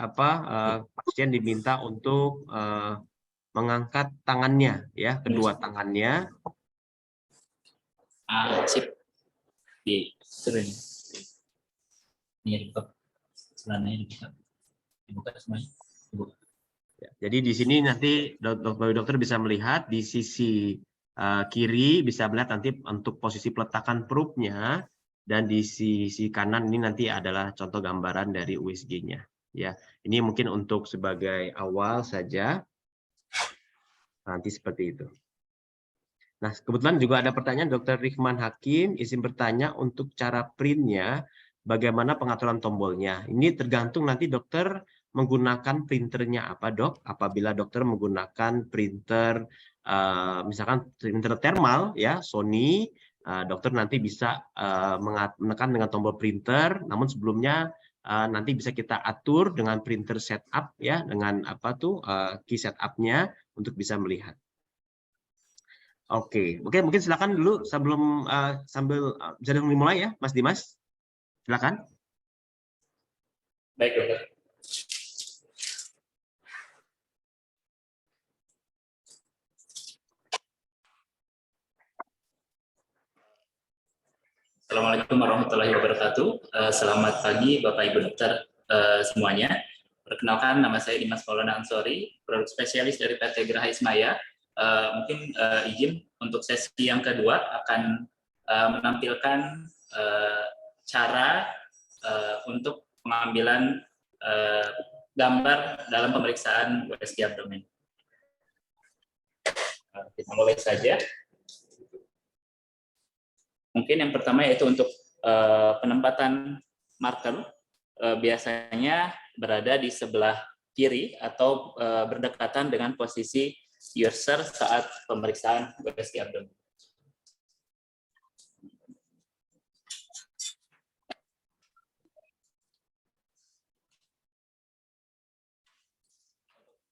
pasien diminta untuk mengangkat tangannya ya, kedua tangannya. Sip. Ini dibuka semuanya. Ya, jadi di sini nanti dokter bisa melihat di sisi kiri bisa melihat nanti untuk posisi peletakan probe-nya, dan di sisi kanan ini nanti adalah contoh gambaran dari USG-nya. Ya, ini mungkin untuk sebagai awal saja, nanti seperti itu. Nah, kebetulan juga ada pertanyaan Dr. Rikman Hakim, izin bertanya untuk cara printnya, bagaimana pengaturan tombolnya. Ini tergantung nanti dokter menggunakan printernya apa, dok. Apabila dokter menggunakan printer, misalkan printer thermal, ya, Sony, dokter nanti bisa menekan dengan tombol printer, namun sebelumnya nanti bisa kita atur dengan printer setup, ya, dengan apa tuh key setup-nya untuk bisa melihat. Oke, mungkin silakan dulu sebelum sambil bisa dimulai ya, Mas Dimas. Silakan. Baik, dokter. Assalamualaikum warahmatullahi wabarakatuh. Selamat pagi Bapak Ibu dokter semuanya. Perkenalkan, nama saya Dimas Maulana Ansori, produk spesialis dari PT Geraha Ismaya. Mungkin izin untuk sesi yang kedua akan menampilkan cara untuk pengambilan gambar dalam pemeriksaan USG abdomen. Kita mulai saja. Mungkin yang pertama yaitu untuk penempatan marker, biasanya berada di sebelah kiri atau berdekatan dengan posisi user saat pemeriksaan USG abdomen.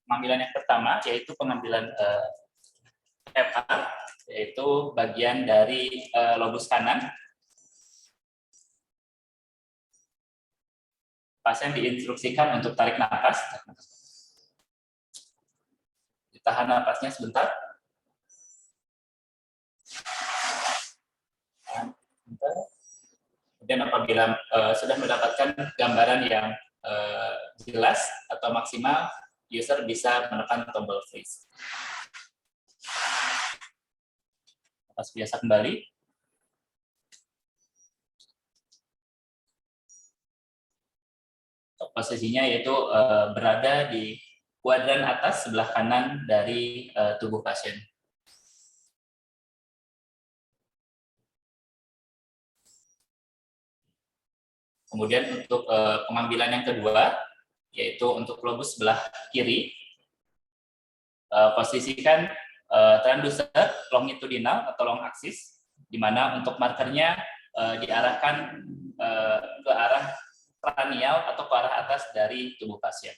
Pengambilan yang pertama yaitu pengambilan FR, yaitu bagian dari lobus kanan. Pasien diinstruksikan untuk tarik nafas. Ditahan nafasnya sebentar. Kemudian apabila sudah mendapatkan gambaran yang jelas atau maksimal, user bisa menekan tombol freeze. Nafas biasa kembali. Posisinya yaitu berada di kuadran atas sebelah kanan dari tubuh pasien. Kemudian untuk pengambilan yang kedua, yaitu untuk lobus sebelah kiri, posisikan transducer longitudinal atau long axis, di mana untuk markernya diarahkan ke arah kranial atau ke arah atas dari tubuh pasien.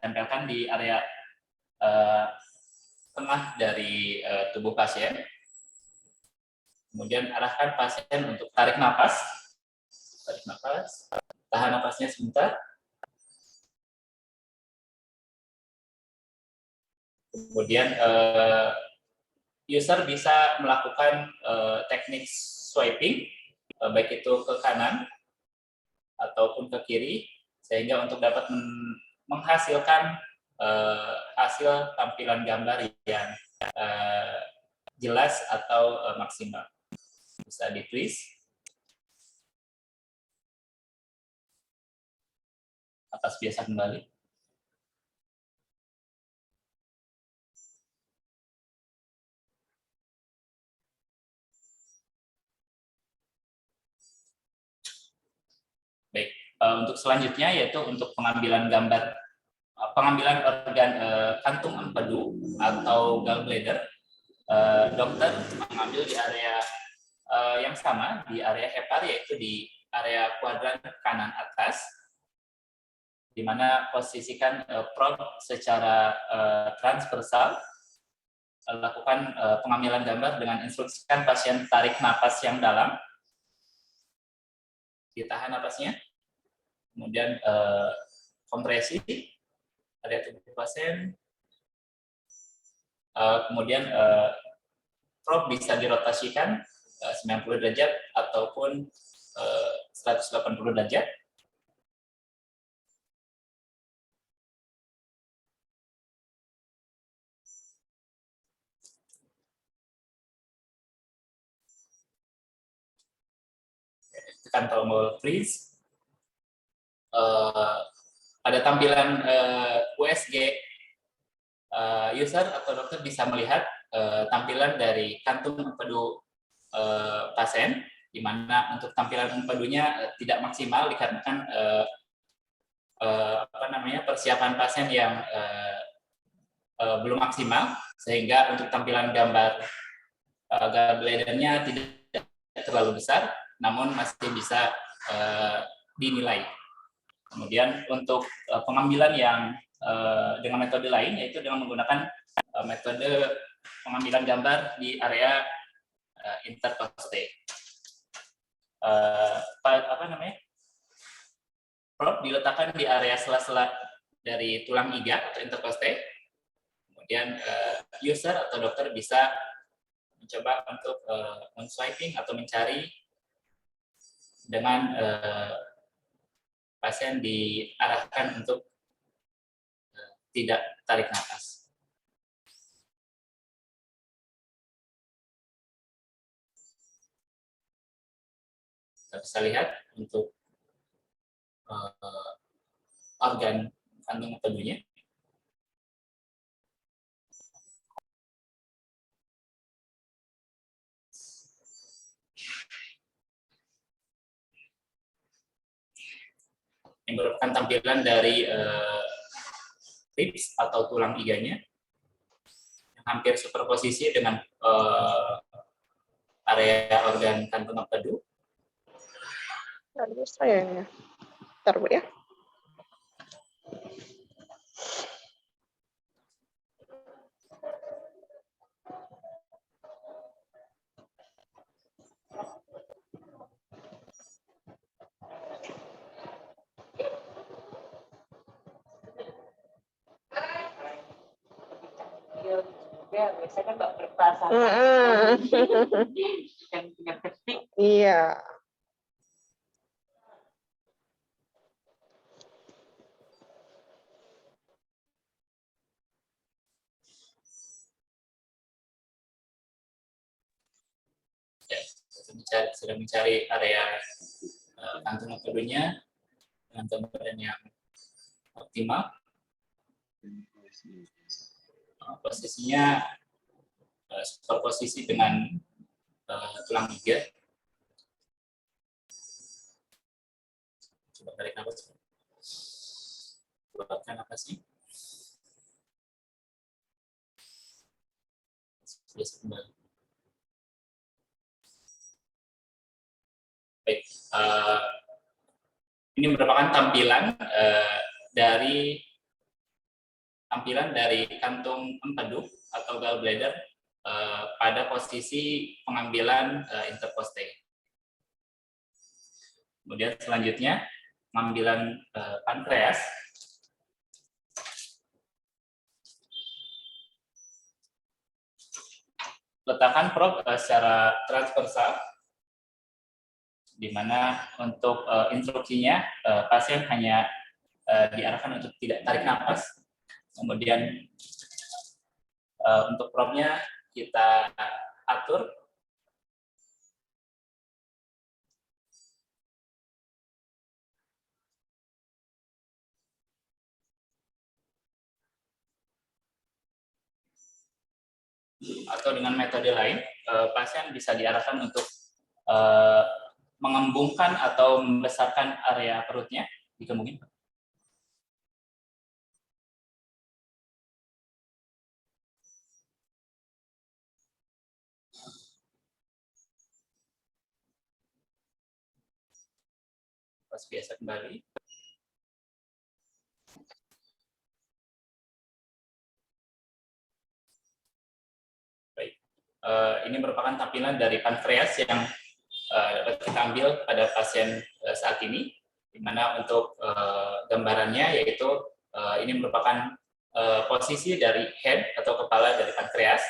Tempelkan di area tengah dari tubuh pasien. Kemudian arahkan pasien untuk tarik nafas. Tarik nafas. Tahan nafasnya sebentar. Kemudian user bisa melakukan teknik swiping, baik itu ke kanan ataupun ke kiri, sehingga untuk dapat menghasilkan hasil tampilan gambar yang jelas atau maksimal. Bisa di-freeze. Atas biasa kembali. Baik, untuk selanjutnya yaitu untuk pengambilan gambar, pengambilan organ kantung empedu atau gallbladder. Dokter mengambil di area yang sama, di area hepar, yaitu di area kuadran kanan atas, di mana posisikan probe secara transversal, lakukan pengambilan gambar dengan instruksikan pasien tarik napas yang dalam, ditahan napasnya, kemudian kompresi area tubuh pasien, kemudian probe bisa dirotasikan 90 derajat ataupun 180 derajat. Tekan tombol freeze. pada tampilan USG, user atau dokter bisa melihat tampilan dari kantung empedu pasien, di mana untuk tampilan empedunya tidak maksimal dikarenakan persiapan pasien yang belum maksimal, sehingga untuk tampilan gambar gallbladder-nya tidak terlalu besar, namun masih bisa dinilai. Kemudian untuk pengambilan yang dengan metode lain, yaitu dengan menggunakan metode pengambilan gambar di area intercostae. Probe diletakkan di area sela-sela dari tulang iga atau intercostae. Kemudian user atau dokter bisa mencoba untuk men-swiping atau mencari dengan pasien diarahkan untuk tidak tarik nafas. Kita bisa lihat untuk organ kandung empedunya. Yang merupakan tampilan dari ribs atau tulang iganya yang hampir superposisi dengan area organ kantung empedu. Harus saya ya. Bentar, Bu ya. Biasanya kan Mbak berperasaan yang punya ketik. Iya. Ya, sedang mencari area kantung empedunya dengan gambaran yang optimal. Posisinya superposisi dengan tulang iga. Coba tarik nafas. Keluarkan nafasnya. Biasa kembali. Baik, ini merupakan tampilan dari kantung empedu atau gallbladder pada posisi pengambilan intercostae. Kemudian selanjutnya pengambilan pankreas. Letakkan probe secara transversal, di mana untuk instruksinya pasien hanya diarahkan untuk tidak tarik nafas. Kemudian untuk probe-nya kita atur atau dengan metode lain, pasien bisa diarahkan untuk mengembungkan atau membesarkan area perutnya jika mungkin. Pas biasa kembali. Baik, ini merupakan tampilan dari pankreas yang dapat kita ambil pada pasien saat ini, di mana untuk gambarannya yaitu ini merupakan posisi dari head atau kepala dari pankreas.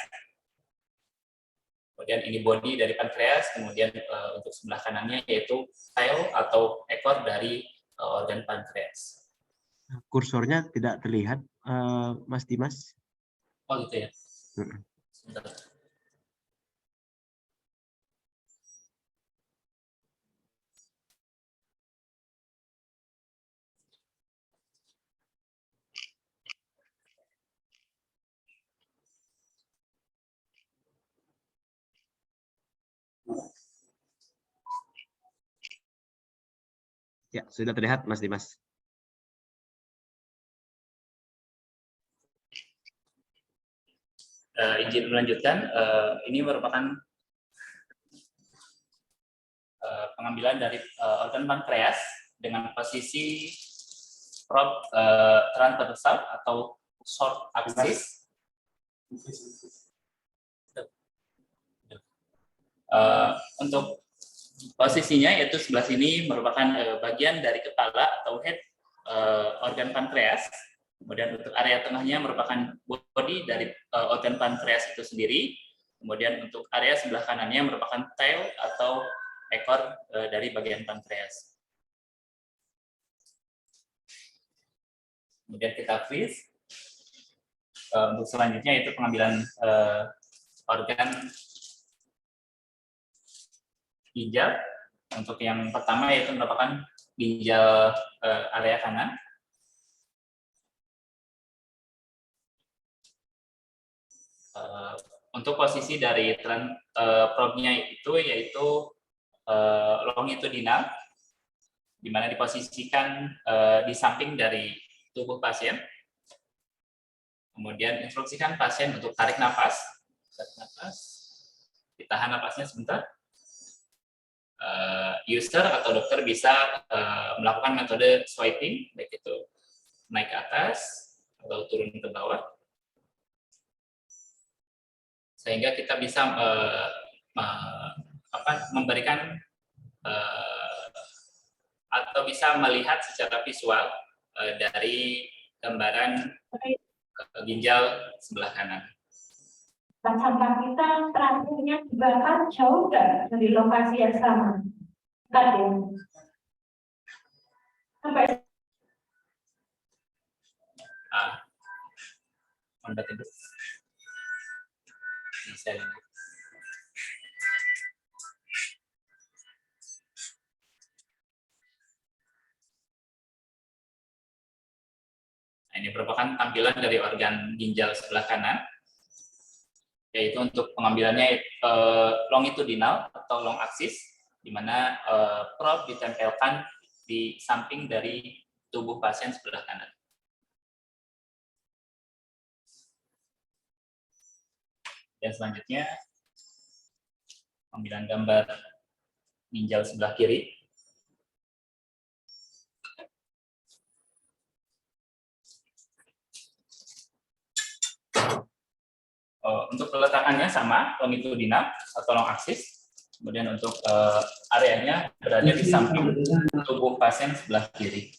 Kemudian ini body dari pankreas, kemudian untuk sebelah kanannya yaitu tail atau ekor dari organ pankreas. Kursornya tidak terlihat, Mas Dimas. Oh gitu ya. Sebentar. Ya, sudah terlihat Mas Dimas. Izin melanjutkan, ini merupakan pengambilan dari organ pankreas dengan posisi prob transversal atau short axis. Untuk posisinya yaitu sebelah sini merupakan bagian dari kepala atau head organ pankreas. Kemudian untuk area tengahnya merupakan body dari organ pankreas itu sendiri. Kemudian untuk area sebelah kanannya merupakan tail atau ekor dari bagian pankreas. Kemudian kita freeze. Untuk selanjutnya itu pengambilan organ ginjal. Untuk yang pertama yaitu merupakan ginjal area kanan. Untuk posisi dari probe-nya itu yaitu longitudinal, di mana diposisikan di samping dari tubuh pasien. Kemudian instruksikan pasien untuk tarik nafas. Tarik nafas. Ditahan nafasnya sebentar. User atau dokter bisa melakukan metode swiping, baik itu naik ke atas atau turun ke bawah, sehingga kita bisa memberikan atau bisa melihat secara visual dari gambaran ginjal sebelah kanan. Sampah kita terakhirnya dibakar jauh nggak dari lokasi yang sama? Enggak ya? Sampai Ini merupakan tampilan dari organ ginjal sebelah kanan, yaitu untuk pengambilannya longitudinal atau long axis, di mana probe ditempelkan di samping dari tubuh pasien sebelah kanan. Dan selanjutnya, pengambilan gambar ginjal sebelah kiri. Untuk peletakannya sama, longitudinal atau long axis. Kemudian untuk areanya berada di samping tubuh pasien sebelah kiri.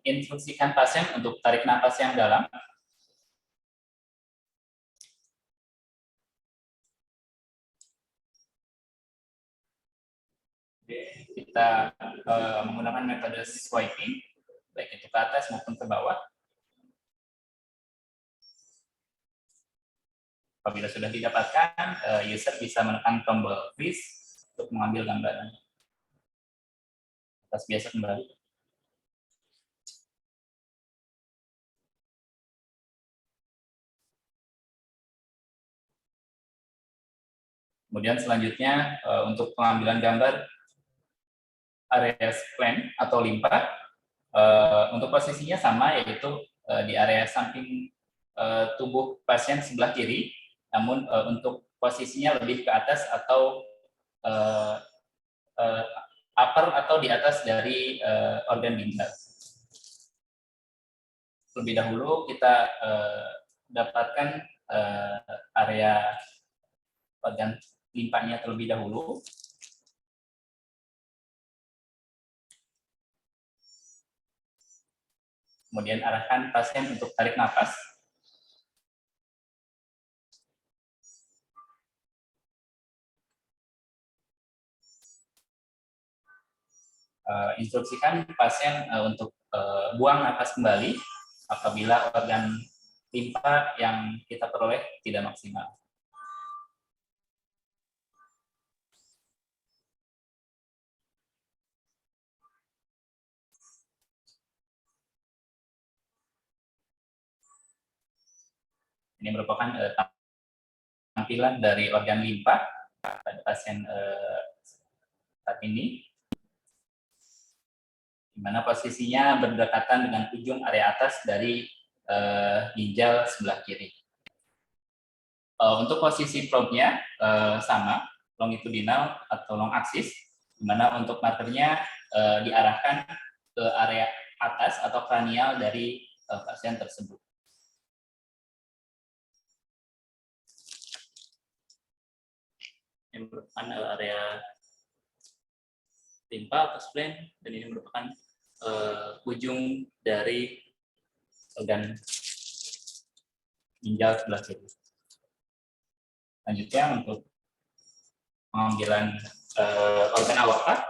Instruksikan pasien untuk tarik nafas yang dalam. Kita menggunakan metode swiping, baik itu ke atas maupun ke bawah. Apabila sudah didapatkan, user bisa menekan tombol freeze untuk mengambil gambaran. Atas biasa kembali. Kemudian selanjutnya untuk pengambilan gambar area spleen atau limpa, untuk posisinya sama, yaitu di area samping tubuh pasien sebelah kiri, namun untuk posisinya lebih ke atas atau upper atau di atas dari organ ginjal. Terlebih dahulu kita dapatkan area organ limpanya terlebih dahulu. Kemudian arahkan pasien untuk tarik nafas. Instruksikan pasien untuk buang nafas kembali apabila organ limpa yang kita peroleh tidak maksimal. Ini merupakan tampilan dari organ limpa pada pasien saat ini, di mana posisinya berdekatan dengan ujung area atas dari ginjal sebelah kiri. Untuk posisi probe-nya sama, longitudinal atau long axis, di mana untuk markernya diarahkan ke area atas atau kranial dari pasien tersebut. Ini merupakan area limpa atau spleen, dan ini merupakan ujung dari organ ginjal sebelah kiri. Selanjutnya untuk pengambilan organ aorta.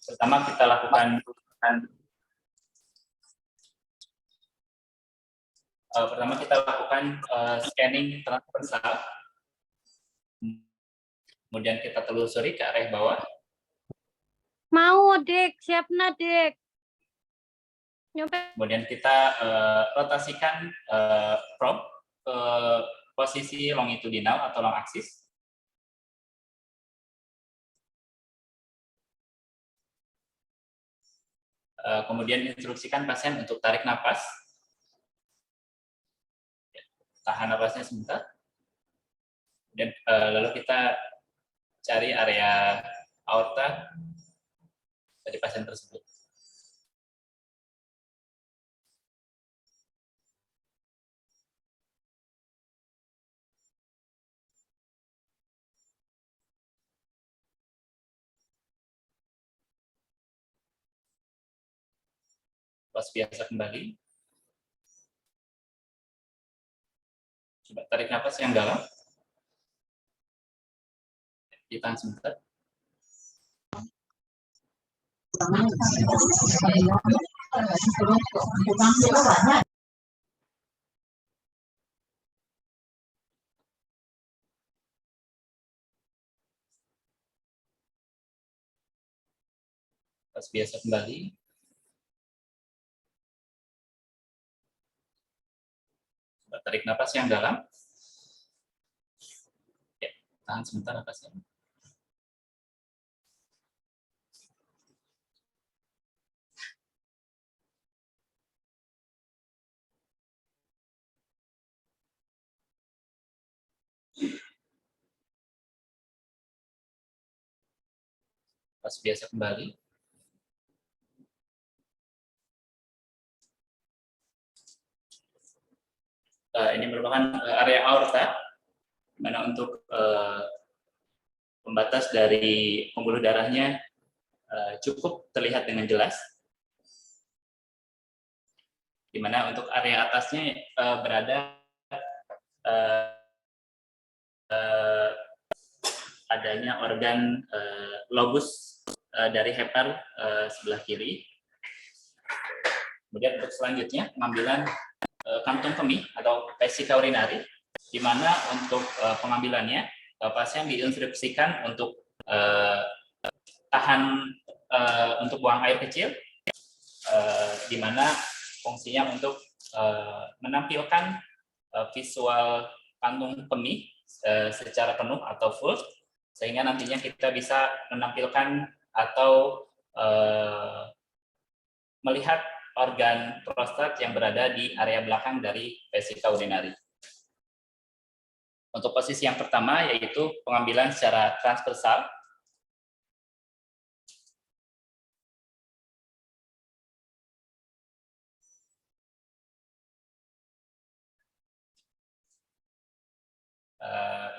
Pertama kita lakukan scanning transversal, kemudian kita telusuri ke area bawah. Mau, Dek. Siapna, Dek. Kemudian kita rotasikan probe ke posisi longitudinal atau long axis. Kemudian instruksikan pasien untuk tarik napas. Tahan napasnya sebentar. Dan lalu kita cari area aorta dari pasien tersebut. Pas biasa kembali. Coba tarik nafas yang dalam. Ditahan sebentar. Pas biasa kembali. Tarik napas yang dalam. Ya, tahan sebentar napasnya. Pas biasa kembali. Ini merupakan area aorta, mana untuk pembatas dari pembuluh darahnya cukup terlihat dengan jelas, di mana untuk area atasnya berada adanya organ lobus dari hepar sebelah kiri. Kemudian untuk selanjutnya pengambilan kantung kemih atau vesika urinari, di mana untuk pengambilannya pasien diinstruksikan untuk tahan untuk buang air kecil, di mana fungsinya untuk menampilkan visual kantung kemih secara penuh atau full, sehingga nantinya kita bisa menampilkan atau melihat organ prostat yang berada di area belakang dari vesika urinari. Untuk posisi yang pertama yaitu pengambilan secara transversal.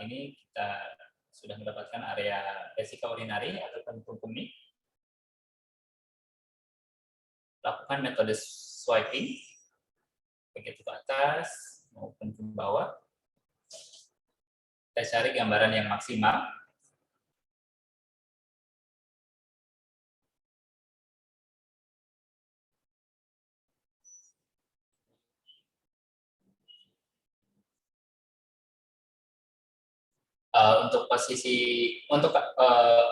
Ini kita sudah mendapatkan area vesika urinari atau kantung kemih. Lakukan metode swiping, baik itu ke atas maupun ke bawah. Kita cari gambaran yang maksimal. Untuk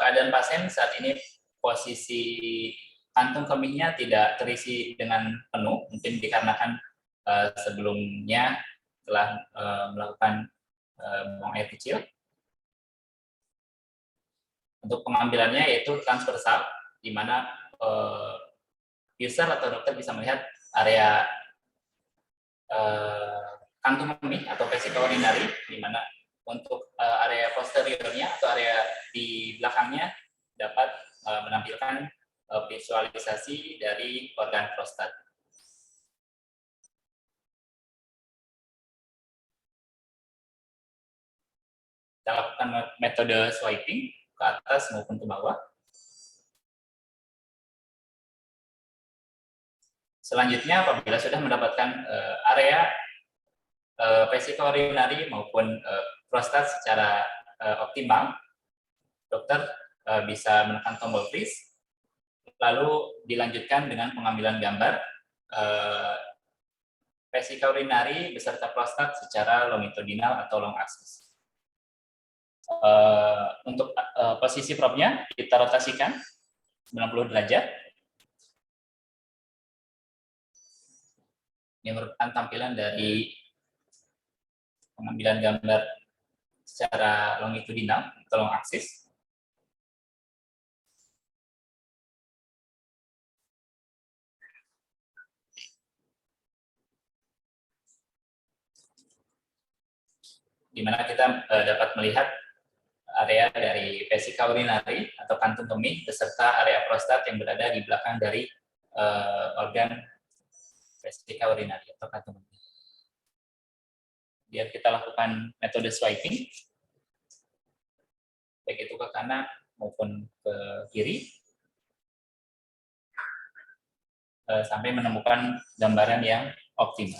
keadaan pasien saat ini posisi kantung kemihnya tidak terisi dengan penuh, mungkin dikarenakan sebelumnya telah melakukan buang air kecil. Untuk pengambilannya yaitu transversal, di mana user atau dokter bisa melihat area kantung kemih atau vesica urinary, di mana untuk area posteriornya atau area di belakangnya dapat menampilkan visualisasi dari organ prostat. Kita lakukan metode swiping ke atas maupun ke bawah. Selanjutnya, apabila sudah mendapatkan area vesica urinary maupun prostat secara optimal, dokter bisa menekan tombol freeze, lalu dilanjutkan dengan pengambilan gambar vesica urinary beserta prostat secara longitudinal atau long axis. Untuk posisi probe-nya kita rotasikan 90 derajat. Ini merupakan tampilan dari pengambilan gambar secara longitudinal atau long axis. Di mana kita dapat melihat area dari vesica urinary atau kantung kemih beserta area prostat yang berada di belakang dari organ vesica urinary atau kantung kemih. Biar kita lakukan metode swiping, baik itu ke kanan maupun ke kiri, sampai menemukan gambaran yang optimal.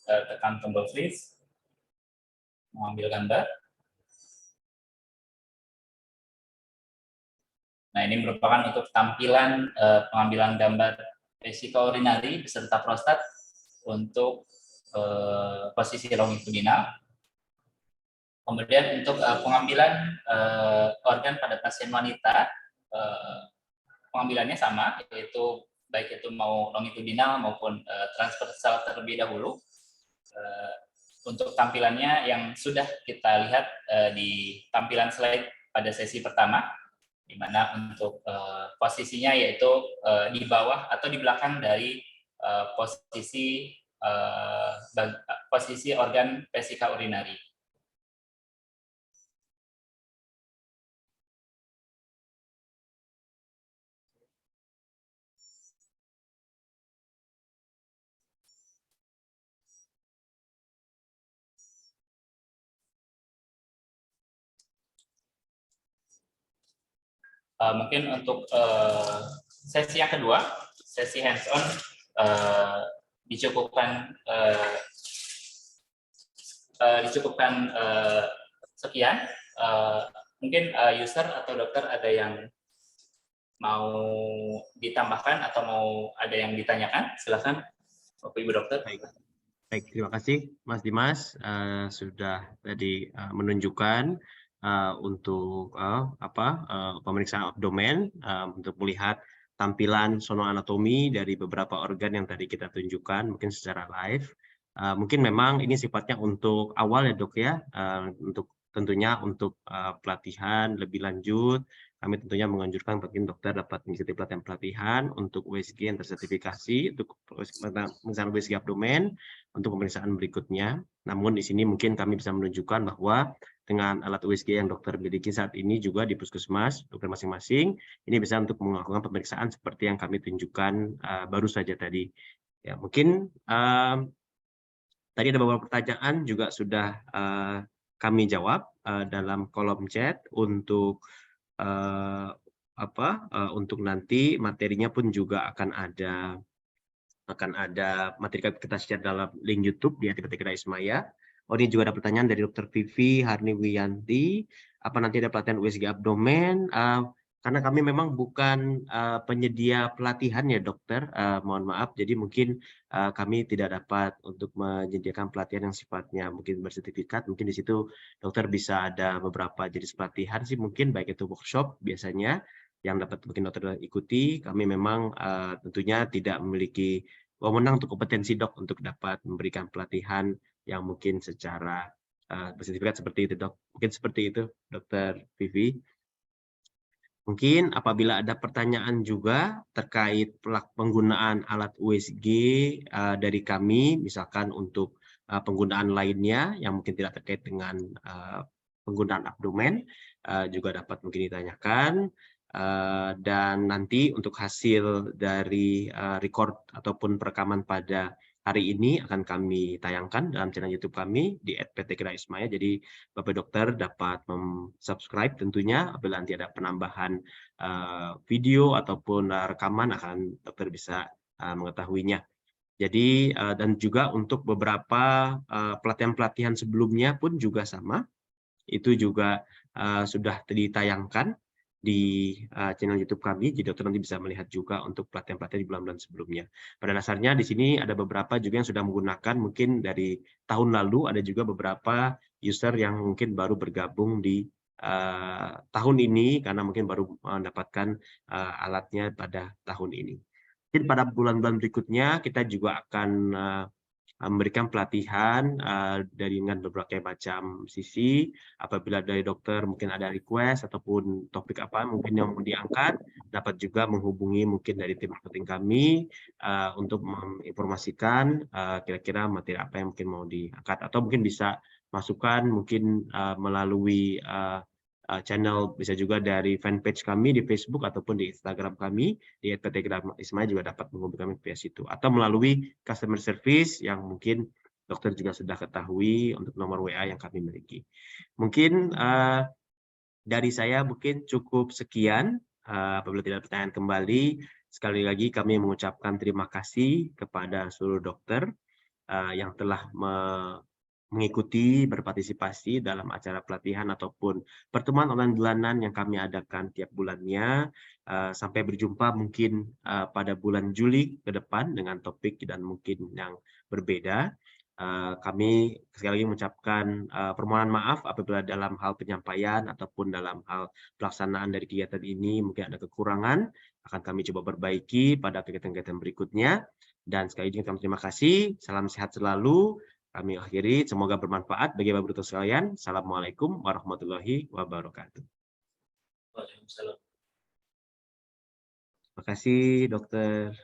Tekan tombol freeze, mengambil gambar. Nah, ini merupakan untuk tampilan pengambilan gambar vesica urinary beserta prostat untuk posisi longitudinal. Kemudian untuk pengambilan organ pada pasien wanita, pengambilannya sama, yaitu baik itu mau longitudinal maupun transversal terlebih dahulu. Untuk tampilannya yang sudah kita lihat di tampilan slide pada sesi pertama, di mana untuk posisinya yaitu di bawah atau di belakang dari posisi organ vesica urinary. Mungkin untuk sesi yang kedua, sesi hands-on, dicukupkan sekian. Mungkin user atau dokter ada yang mau ditambahkan atau mau ada yang ditanyakan, silakan Bapak Ibu dokter. Baik, terima kasih Mas Dimas sudah tadi menunjukkan untuk pemeriksaan abdomen untuk melihat tampilan sonoanatomi dari beberapa organ yang tadi kita tunjukkan mungkin secara live. Mungkin memang ini sifatnya untuk awal ya dok ya, untuk tentunya untuk pelatihan lebih lanjut. Kami tentunya menganjurkan bagi dokter dapat mengikuti pelatihan untuk USG yang tersertifikasi untuk pemeriksaan USG abdomen untuk pemeriksaan berikutnya. Namun di sini mungkin kami bisa menunjukkan bahwa dengan alat USG yang dokter miliki saat ini juga di puskesmas dokter masing-masing ini bisa untuk melakukan pemeriksaan seperti yang kami tunjukkan baru saja tadi. Ya mungkin tadi ada beberapa pertanyaan juga sudah kami jawab dalam kolom chat untuk untuk nanti materinya pun juga akan ada materi kita share dalam link YouTube di Hati Kita Ismaya Oh, ini juga ada pertanyaan dari Dr. Vivi Harni Wiyanti. Apa nanti ada pelatihan USG abdomen? Karena kami memang bukan penyedia pelatihan ya dokter, mohon maaf. Jadi mungkin kami tidak dapat untuk menyediakan pelatihan yang sifatnya mungkin bersertifikat. Mungkin di situ dokter bisa ada beberapa jenis pelatihan sih mungkin, baik itu workshop biasanya yang dapat mungkin dokter ikuti. Kami memang tentunya tidak memiliki wewenang untuk kompetensi dok untuk dapat memberikan pelatihan yang mungkin secara bersertifikat seperti itu dok. Mungkin seperti itu dokter Vivi. Mungkin apabila ada pertanyaan juga terkait penggunaan alat USG dari kami, misalkan untuk penggunaan lainnya yang mungkin tidak terkait dengan penggunaan abdomen, juga dapat mungkin ditanyakan. Dan nanti untuk hasil dari record ataupun perekaman pada hari ini akan kami tayangkan dalam channel YouTube kami di @pt-kira-ismaya. Jadi Bapak Dokter dapat subscribe tentunya apabila nanti ada penambahan video ataupun rekaman akan dokter bisa mengetahuinya. Jadi dan juga untuk beberapa pelatihan-pelatihan sebelumnya pun juga sama, itu juga sudah ditayangkan di channel YouTube kami, jadi dokter nanti bisa melihat juga untuk pelatihan-pelatihan di bulan-bulan sebelumnya. Pada dasarnya di sini ada beberapa juga yang sudah menggunakan mungkin dari tahun lalu, ada juga beberapa user yang mungkin baru bergabung di tahun ini karena mungkin baru mendapatkan alatnya pada tahun ini. Mungkin pada bulan-bulan berikutnya kita juga akan memberikan pelatihan dengan berbagai macam sisi. Apabila dari dokter mungkin ada request ataupun topik apa mungkin yang mau diangkat, dapat juga menghubungi mungkin dari tim marketing kami untuk menginformasikan kira-kira materi apa yang mungkin mau diangkat, atau mungkin bisa masukan mungkin melalui channel, bisa juga dari fanpage kami di Facebook ataupun di Instagram kami di @pt-kira-ismaya juga dapat menghubungi kami via situ, atau melalui customer service yang mungkin dokter juga sudah ketahui untuk nomor WA yang kami miliki. Mungkin dari saya mungkin cukup sekian. Apabila tidak ada pertanyaan kembali, sekali lagi kami mengucapkan terima kasih kepada seluruh dokter yang telah mengikuti, berpartisipasi dalam acara pelatihan ataupun pertemuan online bulanan yang kami adakan tiap bulannya. Sampai berjumpa mungkin pada bulan Juli ke depan dengan topik dan mungkin yang berbeda. Kami sekali lagi mengucapkan permohonan maaf apabila dalam hal penyampaian ataupun dalam hal pelaksanaan dari kegiatan ini mungkin ada kekurangan. Akan kami coba perbaiki pada kegiatan-kegiatan berikutnya. Dan sekali lagi kami terima kasih. Salam sehat selalu. Kami akhiri, semoga bermanfaat bagi Bapak Ibu sekalian. Assalamualaikum warahmatullahi wabarakatuh. Waalaikumsalam. Terima kasih, dokter.